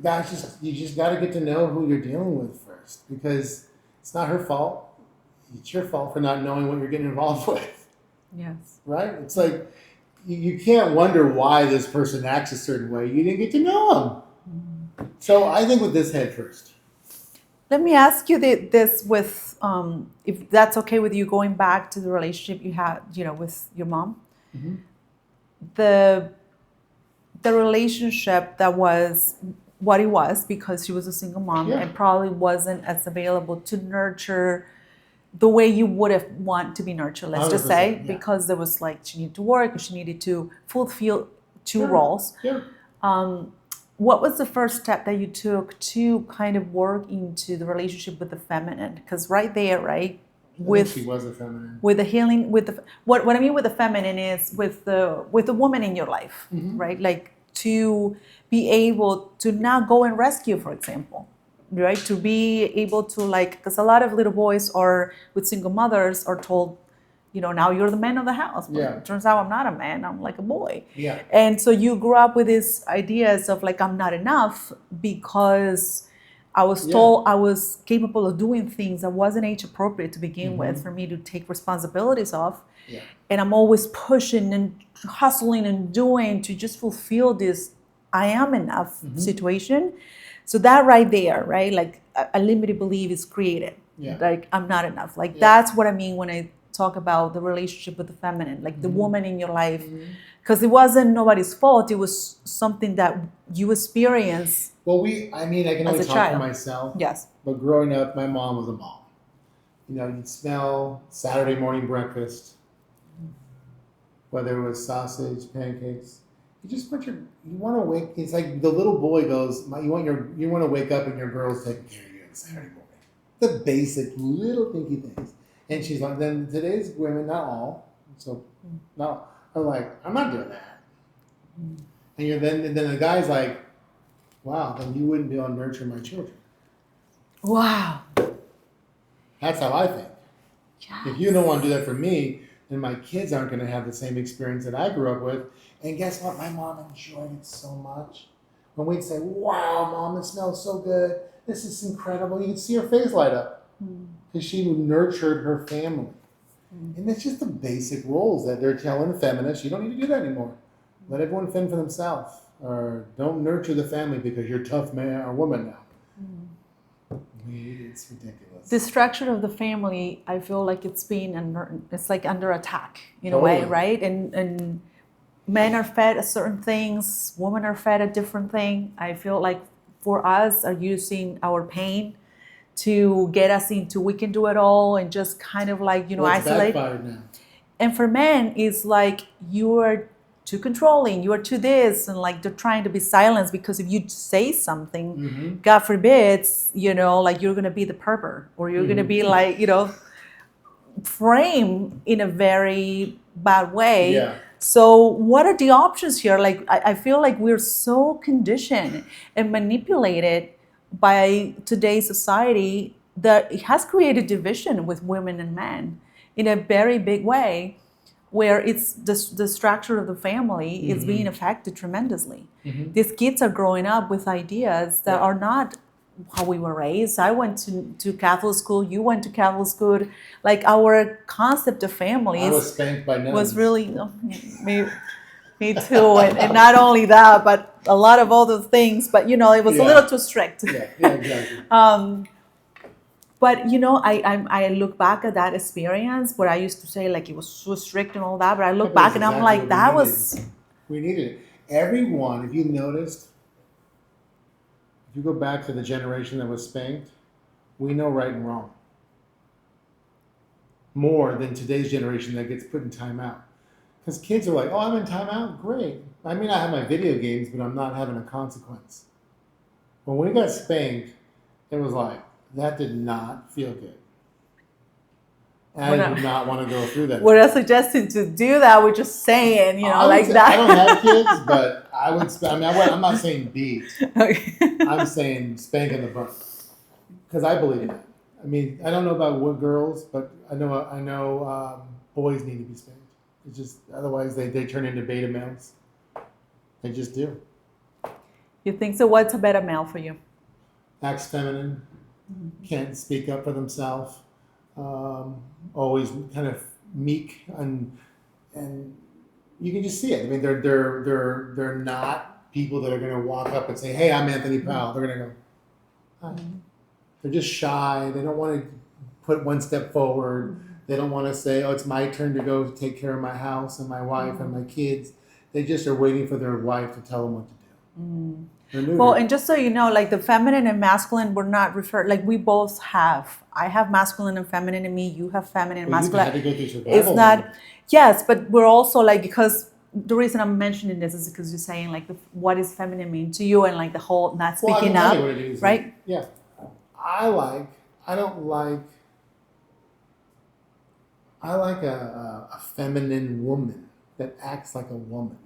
Guys, you just got to get to know who you're dealing with first, because it's not her fault. It's your fault for not knowing what you're getting involved with. Yes. Right? It's like you can't wonder why this person acts a certain way. You didn't get to know them. So I think with this head first. Let me ask you this with, if that's okay with you, going back to the relationship you had, with your mom. Mm-hmm. The relationship that was what it was because she was a single mom and probably wasn't as available to nurture the way you would have want to be nurtured, let's just say, because there was she needed to work, or she needed to fulfill two roles. Yeah. What was the first step that you took to kind of work into the relationship with the feminine? Because right there, right, she was a feminine. with the healing, with the what I mean with the feminine is with the woman in your life, right? Like to be able to not go and rescue, for example, right? To be able to because a lot of little boys are with single mothers are told, now you're the man of the house. But it turns out I'm not a man. I'm like a boy. Yeah. And so you grew up with these ideas of I'm not enough because I was told I was capable of doing things that wasn't age appropriate to begin with for me to take responsibilities of. Yeah. And I'm always pushing and hustling and doing to just fulfill this I am enough situation. So that right there, right? A limited belief is created. Yeah. I'm not enough. That's what I mean when I talk about the relationship with the feminine, the woman in your life. Because it wasn't nobody's fault. It was something that you experienced. Well, I can only talk for myself. Yes. But growing up, my mom was a mom. You'd smell Saturday morning breakfast, whether it was sausage, pancakes. You just you want to wake. It's like the little boy goes. You want to wake up and your girl's taking care of you on Saturday morning. The basic little pinky things. And she's like, then today's women, not all, so no, are like, I'm not doing that. And then the guy's like, wow, then you wouldn't be able to nurture my children. Wow. That's how I think. Yes. If you don't want to do that for me, then my kids aren't going to have the same experience that I grew up with. And guess what? My mom enjoyed it so much. When we'd say, wow, Mom, it smells so good. This is incredible. You could see her face light up. Because she nurtured her family. And it's just the basic roles that they're telling feminists, you don't need to do that anymore. Let everyone fend for themselves. Or don't nurture the family because you're a tough man or woman now. It's ridiculous. The structure of the family, I feel like it's under attack in a way, right? And men are fed at certain things, women are fed a different thing. I feel like for us are using our pain to get us into we can do it all and just kind of isolate. Backfired now. And for men, it's you are too controlling, you are too this, and they're trying to be silenced because if you say something, God forbids, you're going to be the pervert or you're going to be framed in a very bad way. Yeah. So what are the options here? I feel like we're so conditioned and manipulated by today's society that it has created division with women and men in a very big way, where it's the structure of the family is being affected tremendously. These kids are growing up with ideas that are not how we were raised. I went to Catholic school, you went to Catholic school. Our concept of family I was spanked by nuns. Was really, me too. And not only that, but a lot of other things. But, it was a little too strict. Yeah, exactly. But, I look back at that experience where I used to say, it was so strict and all that. But I look back and I'm like, that was... We needed it. Everyone, if you noticed, if you go back to the generation that was spanked, we know right and wrong. More than today's generation that gets put in timeout. Because kids are like, oh, I'm in timeout? Great. I mean, I have my video games, but I'm not having a consequence. When we got spanked, it was like, that did not feel good. And I did not want to go through that. We're not suggesting to do that. We're just saying, like that. I don't have kids, but I would. I'm not saying beat. Okay. I'm saying spank in the butt, because I believe in that. I mean, I don't know about what girls, but I know boys need to be spanked. It's just otherwise they turn into beta males. They just do. You think so? What's a beta male for you? Acts feminine, can't speak up for themselves. Always kind of meek and you can just see it. I mean, they're not people that are going to walk up and say, "Hey, I'm Anthony Powell." They're going to go, "Hi." They're just shy. They don't want to put one step forward. They don't want to say, "Oh, it's my turn to go take care of my house and my wife and my kids." They just are waiting for their wife to tell them what to do. Well, and just so you know, like the feminine and masculine, we're not referred, like we both have. I have masculine and feminine in me. You have feminine and masculine. You had to go through survival. It's not, yes, but we're also like, because the reason I'm mentioning this is because you're saying like what does feminine mean to you, and like the whole not speaking up, right? Yeah. I like a feminine woman that acts like a woman.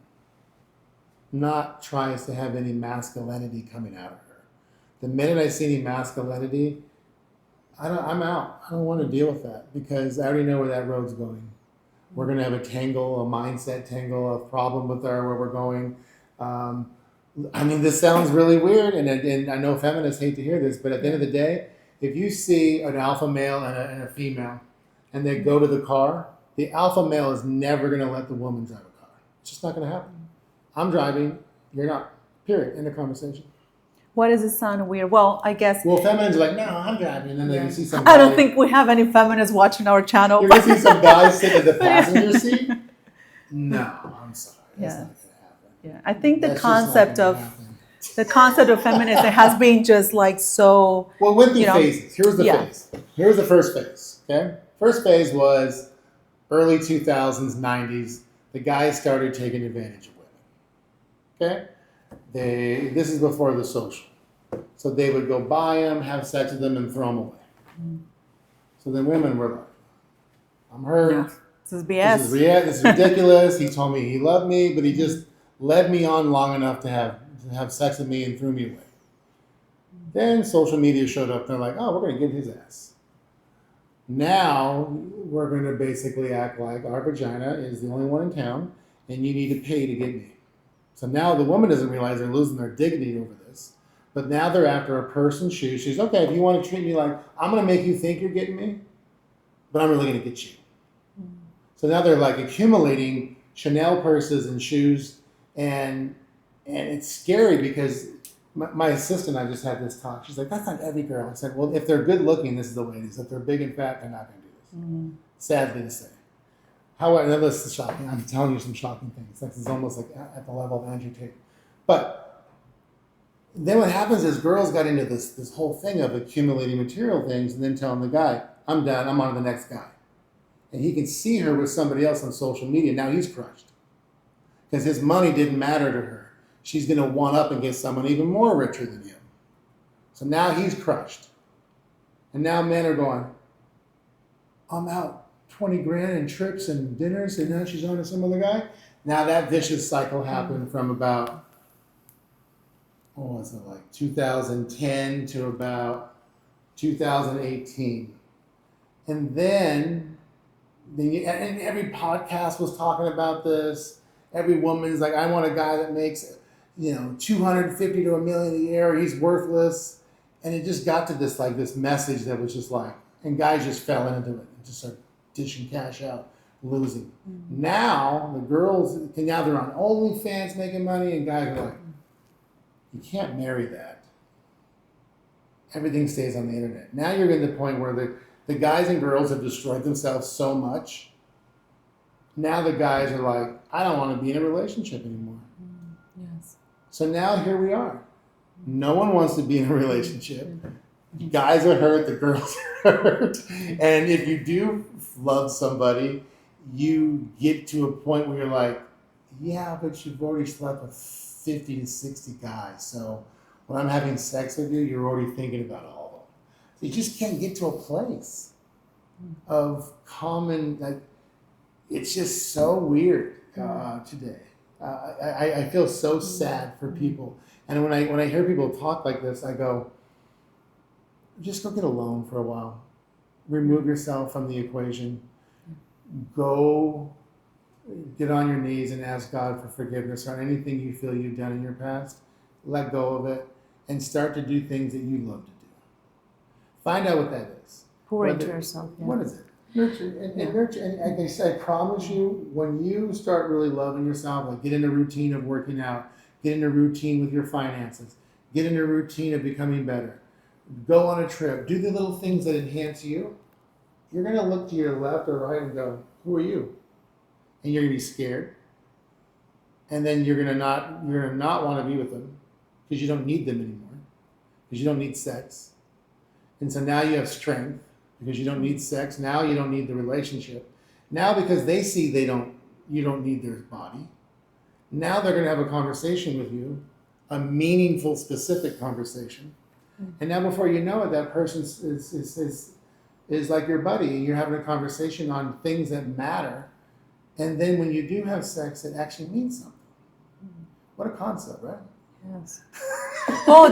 Not tries to have any masculinity coming out of her. The minute I see any masculinity, I'm out. I don't want to deal with that because I already know where that road's going. We're going to have a mindset tangle, a problem with where we're going. I mean, this sounds really weird, and I know feminists hate to hear this, but at the end of the day, if you see an alpha male and a female, and they go to the car, the alpha male is never going to let the woman drive a car. It's just not going to happen. I'm driving, you're not. Period. End of conversation. Why does it sound weird? Well, I guess. Well, feminists are like, no, I'm driving. And then you see some guy. I don't think we have any feminists watching our channel. You're going to see some guys sit in the passenger seat? No, I'm sorry. That's not going to happen. Yeah, I think the concept of feminism has been just like so. Well, it went through phases. Here's the phase. Here's the first phase. Okay? First phase was early 2000s, 90s. The guys started taking advantage of women. Okay? This is before the social. So they would go buy them, have sex with them, and throw them away. So then women were like, I'm hurt. Yeah. This is BS. This is ridiculous. He told me he loved me, but he just led me on long enough to have sex with me and threw me away. Then social media showed up. They're like, oh, we're going to get his ass. Now we're going to basically act like our vagina is the only one in town, and you need to pay to get me. So now the woman doesn't realize they're losing their dignity over this. But now they're after a purse and shoes. She's, okay, if you want to treat me like, I'm going to make you think you're getting me, but I'm really going to get you. So now they're like accumulating Chanel purses and shoes, and it's scary because my assistant, I just had this talk. She's like, that's not every girl. I said, well, if they're good looking, this is the way it is. If they're big and fat, they're not going to do this. Sadly to say. However, this is shocking. I'm telling you some shocking things. This is almost like at the level of Andrew Tate. But then what happens is girls got into this whole thing of accumulating material things and then telling the guy, I'm done, I'm on to the next guy. And he can see her with somebody else on social media. Now he's crushed. Because his money didn't matter to her. She's going to one up and get someone even more richer than him. So now he's crushed. And now men are going, I'm out 20 grand in trips and dinners, and now she's on to some other guy. Now that vicious cycle happened from about, 2010 to about 2018. And then and every podcast was talking about this. Every woman's like, I want a guy that makes, 250 to $1 million a year. He's worthless. And it just got to this message that was just like, and guys just fell into it and just started dishing cash out, losing. Now the girls, now they're on OnlyFans making money, and guys are like, you can't marry that. Everything stays on the internet. Now you're getting to the point where the guys and girls have destroyed themselves so much. Now the guys are like, I don't want to be in a relationship anymore. Yes. So now here we are. No one wants to be in a relationship. Guys are hurt, the girls are hurt. And if you do love somebody, you get to a point where you're like, yeah, but you've already slept with 50 to 60 guys. So when I'm having sex with you, you're already thinking about all of them. So you just can't get to a place of common, like, it's just so weird today. I feel so sad for people. And when I hear people talk like this, I go, just go get a loan for a while. Remove yourself from the equation. Go get on your knees and ask God for forgiveness on anything you feel you've done in your past. Let go of it and start to do things that you love to do. Find out what that is. Pour into yourself. Yeah. What is it? Nurture and nurture. And like I said, I promise you, when you start really loving yourself, like get in a routine of working out, get in a routine with your finances, get in a routine of becoming better, go on a trip, do the little things that enhance you, you're going to look to your left or right and go, who are you? And you're going to be scared. And then you're going to not want to be with them because you don't need them anymore, because you don't need sex. And so now you have strength because you don't need sex. Now you don't need the relationship. Now because they see you don't need their body. Now they're going to have a conversation with you, a meaningful, specific conversation. And now before you know it, that person is like your buddy, and you're having a conversation on things that matter. And then when you do have sex, it actually means something. What a concept, right? Yes. Oh,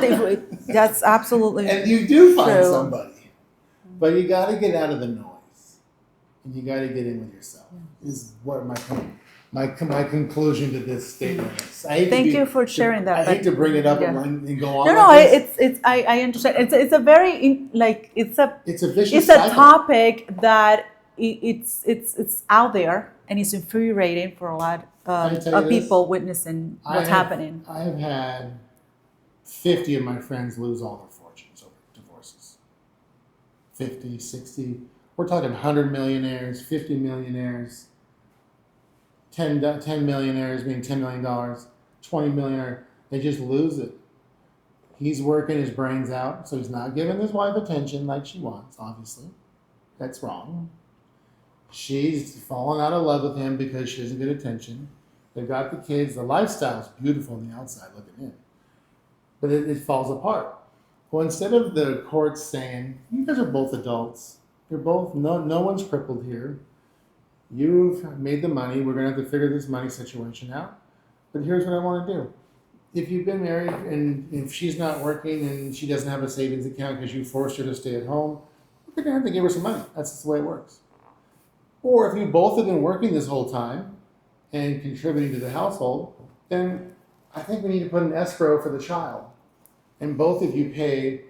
that's absolutely And you do find true. somebody. But you got to get out of the noise. And you got to get in with yourself, is what my conclusion to this statement is. Thank you for sharing that. I hate to bring it up yeah. and go on. No, like this. I understand. It's a very it's a vicious it's a cycle. topic that it's out there and it's infuriating for a lot of people witnessing what's happening. I have had 50 of my friends lose all their fortunes over divorces. 50, 60. We're talking 100 millionaires, 50 millionaires, 10 millionaires meaning $10 million, 20 millionaire. They just lose it. He's working his brains out, so he's not giving his wife attention like she wants, obviously. That's wrong. She's fallen out of love with him because she doesn't get attention. They've got the kids. The lifestyle's beautiful on the outside looking in. But it falls apart. Well, instead of the courts saying, you guys are both adults. You're both, no one's crippled here. You've made the money. We're going to have to figure this money situation out. But here's what I want to do. If you've been married and if she's not working and she doesn't have a savings account because you forced her to stay at home, we're going to have to give her some money. That's just the way it works. Or if you both have been working this whole time and contributing to the household, then I think we need to put an escrow for the child. And both of you pay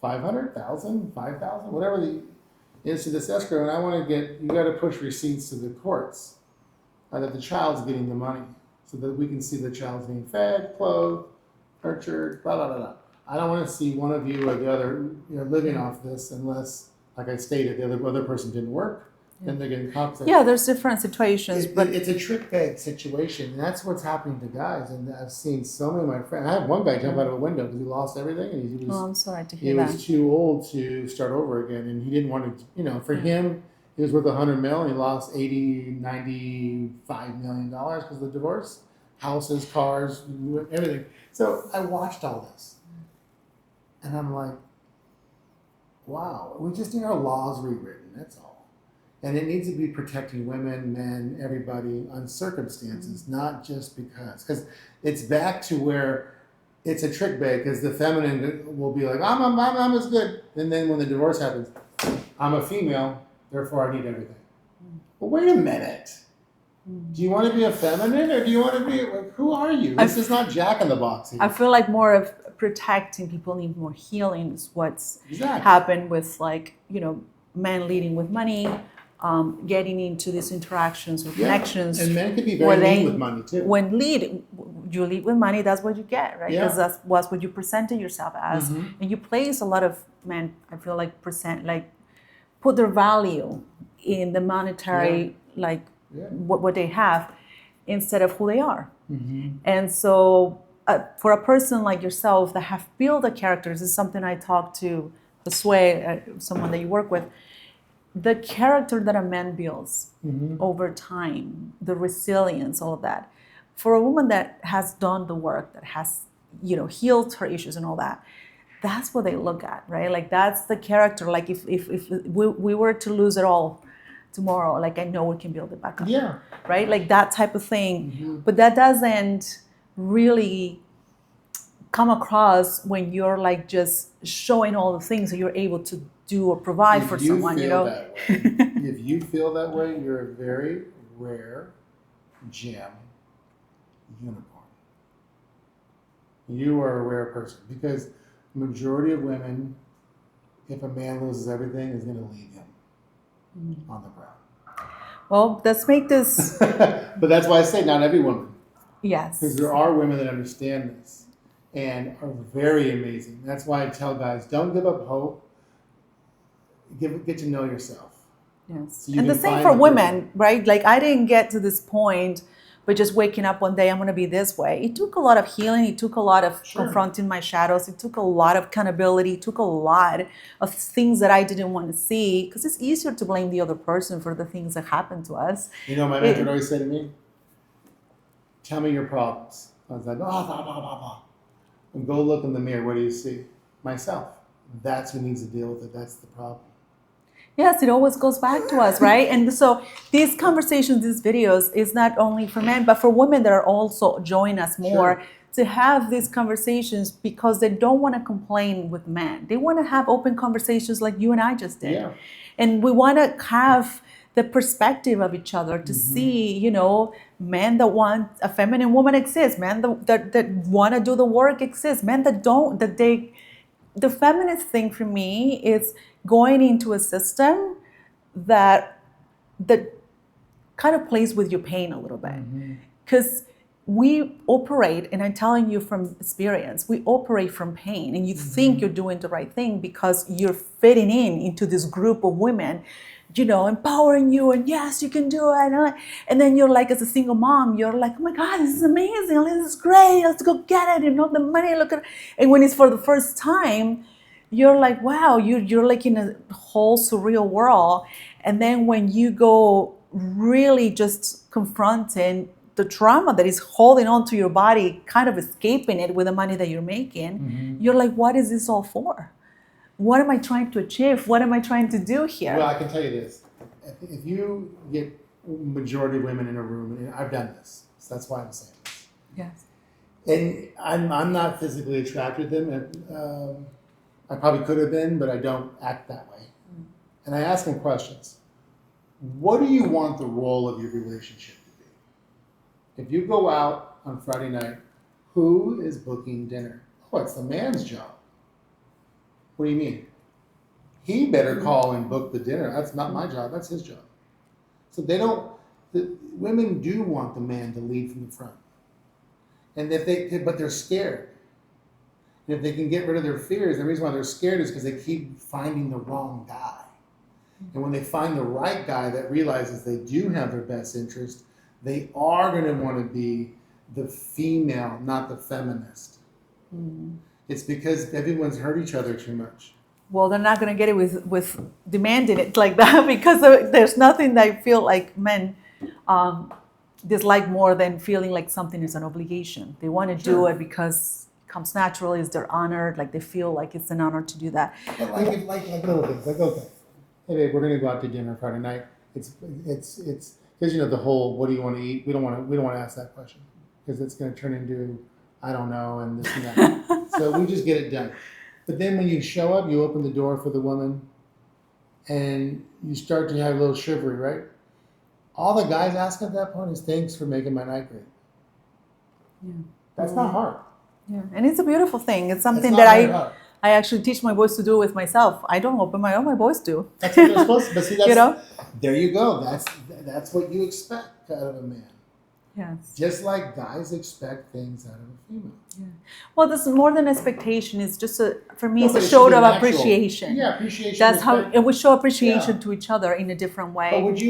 $500,000, $5,000, whatever the is to this escrow. And I want to you got to push receipts to the courts that the child's getting the money so that we can see the child's being fed, clothed, nurtured, blah, blah, blah, blah. I don't want to see one of you or the other living off this unless, like I stated, the other person didn't work. Then they're getting compensated. Yeah, there's different situations, but it's a trick bag situation, and that's what's happening to guys. And I've seen so many of my friends. I had one guy jump out of a window because he lost everything, and he was. Oh, I'm sorry to hear he that. was too old to start over again, and he didn't want to. For him, he was worth $100 million. And he lost $95 million because of the divorce, houses, cars, everything. So I watched all this, and I'm like, wow, we just need our laws rewritten. That's all. And it needs to be protecting women, men, everybody on circumstances, not just because. Because it's back to where it's a trick bag, because the feminine will be like, I'm as good. And then when the divorce happens, I'm a female, therefore I need everything. Well, wait a minute. Do you want to be a feminine or do you want to be, like, who are you? This is not Jack in the Box here. I feel like more of protecting people need more healing is what's happened with, men leading with money. Getting into these interactions or connections. And men can be very mean with money too. When you lead with money, that's what you get, right? Because that's what you presented yourself as. Mm-hmm. And you place a lot of men, I feel like, put their value in the monetary, what they have, instead of who they are. Mm-hmm. And so for a person like yourself that have built a character, this is something I talked to Josue, someone that you work with, the character that a man builds Mm-hmm. over time, the resilience, all of that. For a woman that has done the work, that has, healed her issues and all that, that's what they look at, right? Like that's the character. Like if we were to lose it all tomorrow, like I know we can build it back up. Yeah. Right? Like that type of thing. Mm-hmm. But that doesn't really come across when you're like just showing all the things that you're able to do or provide for someone, That way, if you feel that way, you're a very rare gem unicorn. You are a rare person because the majority of women, if a man loses everything, is going to leave him on the ground. Well, let's make this. But that's why I say not every woman. Yes. Because there are women that understand this and are very amazing. That's why I tell guys, don't give up hope. Get to know yourself. Yes. So you And the can same find for the women, person. right? Like I didn't get to this point by just waking up one day, I'm going to be this way. It took a lot of healing. It took a lot of Sure. confronting my shadows. It took a lot of accountability. It took a lot of things that I didn't want to see because it's easier to blame the other person for the things that happened to us. You know, my mentor would always say to me, tell me your problems. I was like, blah, blah, blah, blah, blah. And go look in the mirror. What do you see? Myself. That's who needs to deal with it. That's the problem. Yes, it always goes back to us, right? And so these conversations, these videos is not only for men, but for women that are also joining us more Sure. to have these conversations because they don't want to complain with men. They want to have open conversations like you and I just did. Yeah. And we want to have the perspective of each other to see, men that want a feminine woman exists, men that want to do the work exists, men that don't, the feminist thing for me is going into a system that kind of plays with your pain a little bit. Because we operate, and I'm telling you from experience, we operate from pain. And you think you're doing the right thing because you're fitting into this group of women, empowering you, and yes, you can do it. And then you're like, as a single mom, you're like, oh my God, this is amazing. This is great. Let's go get it. The money, look at it. And when it's for the first time, you're like, wow, you're like in a whole surreal world. And then when you go really just confronting the trauma that is holding on to your body, kind of escaping it with the money that you're making, you're like, what is this all for? What am I trying to achieve? What am I trying to do here? Well, I can tell you this. If you get majority of women in a room, and I've done this, so that's why I'm saying this. Yes. And I'm not physically attracted to them. I probably could have been, but I don't act that way. And I ask them questions. What do you want the role of your relationship to be? If you go out on Friday night, who is booking dinner? Oh, it's the man's job. What do you mean? He better call and book the dinner. That's not my job. That's his job. So women do want the man to lead from the front. And but they're scared. And if they can get rid of their fears, the reason why they're scared is because they keep finding the wrong guy. And when they find the right guy that realizes they do have their best interest, they are going to want to be the female, not the feminist. It's because everyone's hurt each other too much. Well, they're not going to get it with demanding it like that because there's nothing that I feel like men dislike more than feeling like something is an obligation. They want to do it because it comes naturally, it's their honor, like they feel like it's an honor to do that. But like little things, like, okay, hey babe, we're going to go out to dinner Friday night. It's because the whole what do you want to eat? We don't want to ask that question because it's going to turn into I don't know and this and that. So we just get it done. But then when you show up, you open the door for the woman, and you start to have a little shivery, right? All the guys ask at that point is thanks for making my night great. Yeah. That's not hard. Yeah, and it's a beautiful thing. It's something It's that not very hard. I actually teach my boys to do with myself. I don't open my own, my boys do. That's what they're supposed to. But see, You there you go. That's what you expect out of a man. Yes. Just like guys expect things out of a female. Yeah. Well, this is more than expectation. It's just for me, No, it's but a it show should be of natural. appreciation. Yeah, appreciation. That's how, respect. and we show appreciation Yeah. to each other in a different way. But would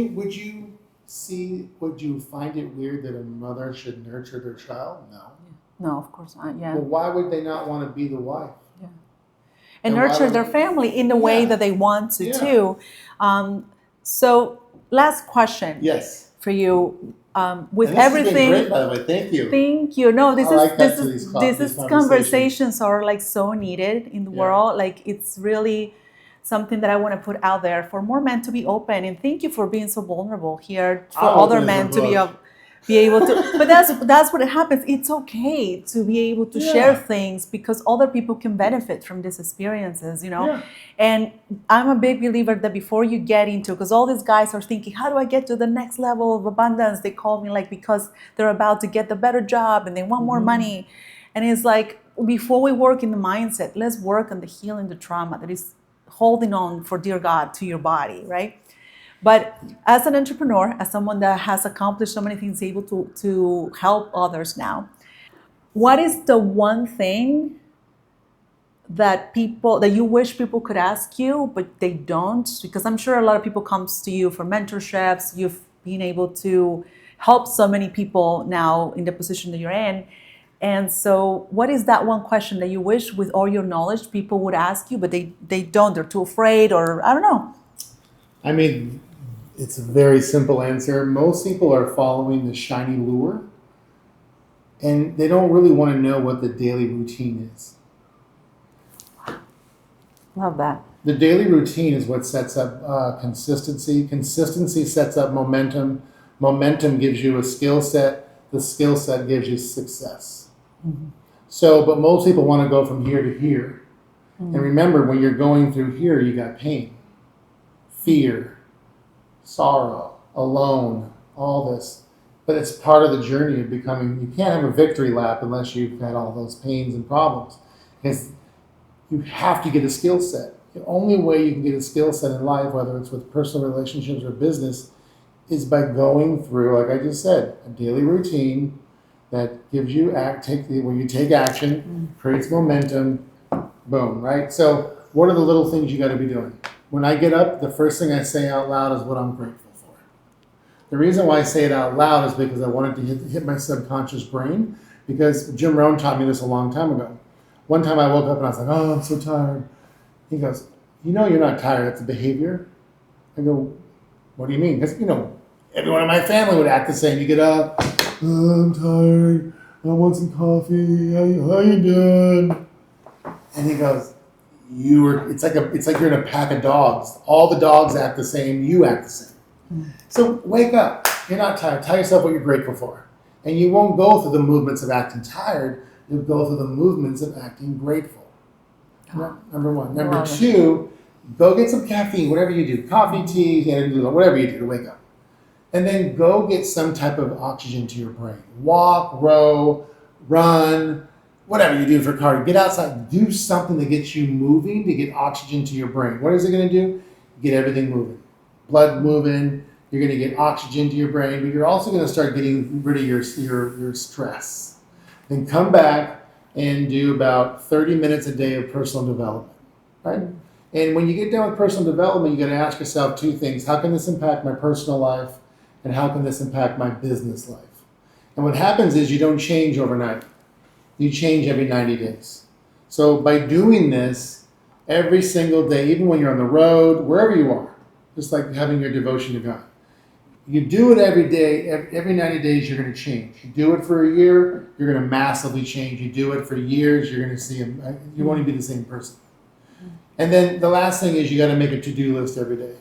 you find it weird that a mother should nurture their child? No. No, of course not. Yeah. Well, why would they not want to be the wife? And And why nurture would- their family in the way Yeah. that they want to Yeah. too. So, last question Yes. for you. With And this has been everything, great, by the way. Thank you. thank you. No, I like that for these this is conversations are like so needed in the world. Like it's really something that I want to put out there for more men to be open. And thank you for being so vulnerable here for I'm other open as a men to book. be able to. But that's what happens. It's okay to be able to share things because other people can benefit from these experiences. Yeah. And I'm a big believer that before you get into, because all these guys are thinking, how do I get to the next level of abundance? They call me like because they're about to get the better job and they want more money. And it's like, before we work in the mindset, let's work on the healing, the trauma that is holding on for dear God to your body, right? But as an entrepreneur, as someone that has accomplished so many things, able to help others now, what is the one thing that you wish people could ask you but they don't? Because I'm sure a lot of people comes to you for mentorships. You've been able to help so many people now in the position that you're in. And so what is that one question that you wish with all your knowledge people would ask you but they don't? They're too afraid, or I don't know. I mean, it's a very simple answer. Most people are following the shiny lure, and they don't really want to know what the daily routine is. Love that. The daily routine is what sets up consistency. Consistency sets up momentum. Momentum gives you a skill set. The skill set gives you success. So, but most people want to go from here to here. And remember, when you're going through here, you got pain, fear, sorrow, alone, all this. But it's part of the journey of becoming, you can't have a victory lap unless you've had all those pains and problems. Because you have to get a skill set. The only way you can get a skill set in life, whether it's with personal relationships or business, is by going through, like I just said, a daily routine that gives you where you take action, creates momentum, boom, right? So what are the little things you got to be doing? When I get up, the first thing I say out loud is what I'm grateful for. The reason why I say it out loud is because I wanted to hit my subconscious brain, because Jim Rohn taught me this a long time ago. One time I woke up and I was like, oh, I'm so tired. He goes, you know you're not tired, that's a behavior. I go, what do you mean? Because, everyone in my family would act the same. You get up, oh, I'm tired, I want some coffee, how you doing? And he goes, it's like you're in a pack of dogs. All the dogs act the same, you act the same. So wake up, you're not tired. Tell yourself what you're grateful for. And you won't go through the movements of acting tired, you'll go through the movements of acting grateful. Number one. Number two, go get some caffeine, whatever you do. Coffee, tea, whatever you do to wake up. And then go get some type of oxygen to your brain. Walk, row, run, whatever you do for cardio. Get outside, do something that gets you moving to get oxygen to your brain. What is it going to do? Get everything moving. Blood moving, you're going to get oxygen to your brain, but you're also going to start getting rid of your stress. Then come back and do about 30 minutes a day of personal development, right? And when you get done with personal development, you got to ask yourself two things. How can this impact my personal life? And how can this impact my business life? And what happens is you don't change overnight. You change every 90 days. So by doing this every single day, even when you're on the road, wherever you are, just like having your devotion to God, you do it every day, every 90 days, you're going to change. You do it for a year, you're going to massively change. You do it for years, you're going to see, you won't even be the same person. And then the last thing is you got to make a to-do list every day.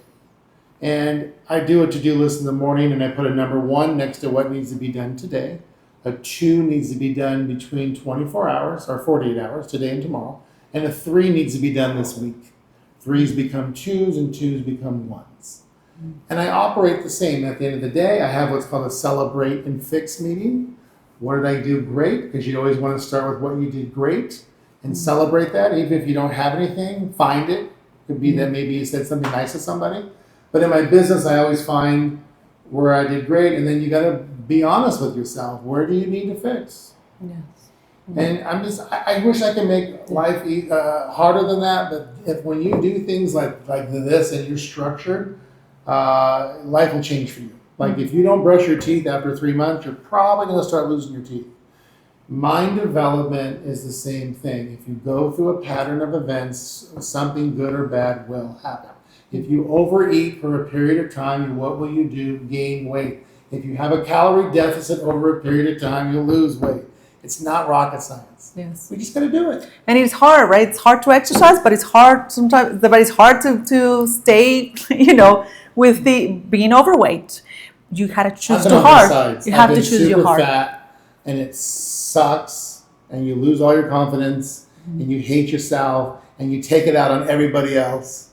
And I do a to-do list in the morning, and I put a number 1 next to what needs to be done today. A 2 needs to be done between 24 hours or 48 hours, today and tomorrow. And a 3 needs to be done this week. 3s become 2s, and 2s become 1s. And I operate the same. At the end of the day, I have what's called a celebrate and fix meeting. What did I do great? Because you always want to start with what you did great and celebrate that. Even if you don't have anything, find it. Could be that maybe you said something nice to somebody. But in my business, I always find where I did great. And then you got to be honest with yourself. Where do you need to fix? Yes. And I wish I could make life harder than that. But when you do things like this and you're structured, life will change for you. Like if you don't brush your teeth after 3 months, you're probably going to start losing your teeth. Mind development is the same thing. If you go through a pattern of events, something good or bad will happen. If you overeat for a period of time, what will you do? Gain weight. If you have a calorie deficit over a period of time, you'll lose weight. It's not rocket science. Yes. We just got to do it. And it's hard, right? It's hard to exercise, but it's hard sometimes. But it's hard to stay, with the being overweight. You gotta choose too hard. You have to choose your heart. Fat, and it sucks, and you lose all your confidence, and you hate yourself, and you take it out on everybody else.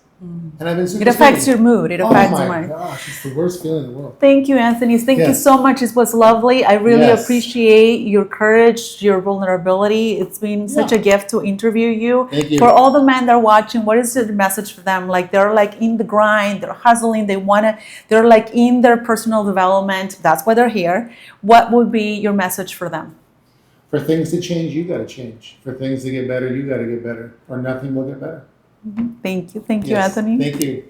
And I've been super It affects skinny. your mood. It affects your Oh my mind. gosh, it's the worst feeling in the world. Thank you, Anthony. Thank you Yes. so much. It was lovely. I really Yes. appreciate your courage, your vulnerability. It's been such a gift to interview you. Thank you. For all the men that are watching, what is your message for them? Like they're like in the grind, they're hustling, they're like in their personal development. That's why they're here. What would be your message for them? For things to change, you got to change. For things to get better, you got to get better, or nothing will get better. Thank you. Thank you, Yes. Anthony. Thank you.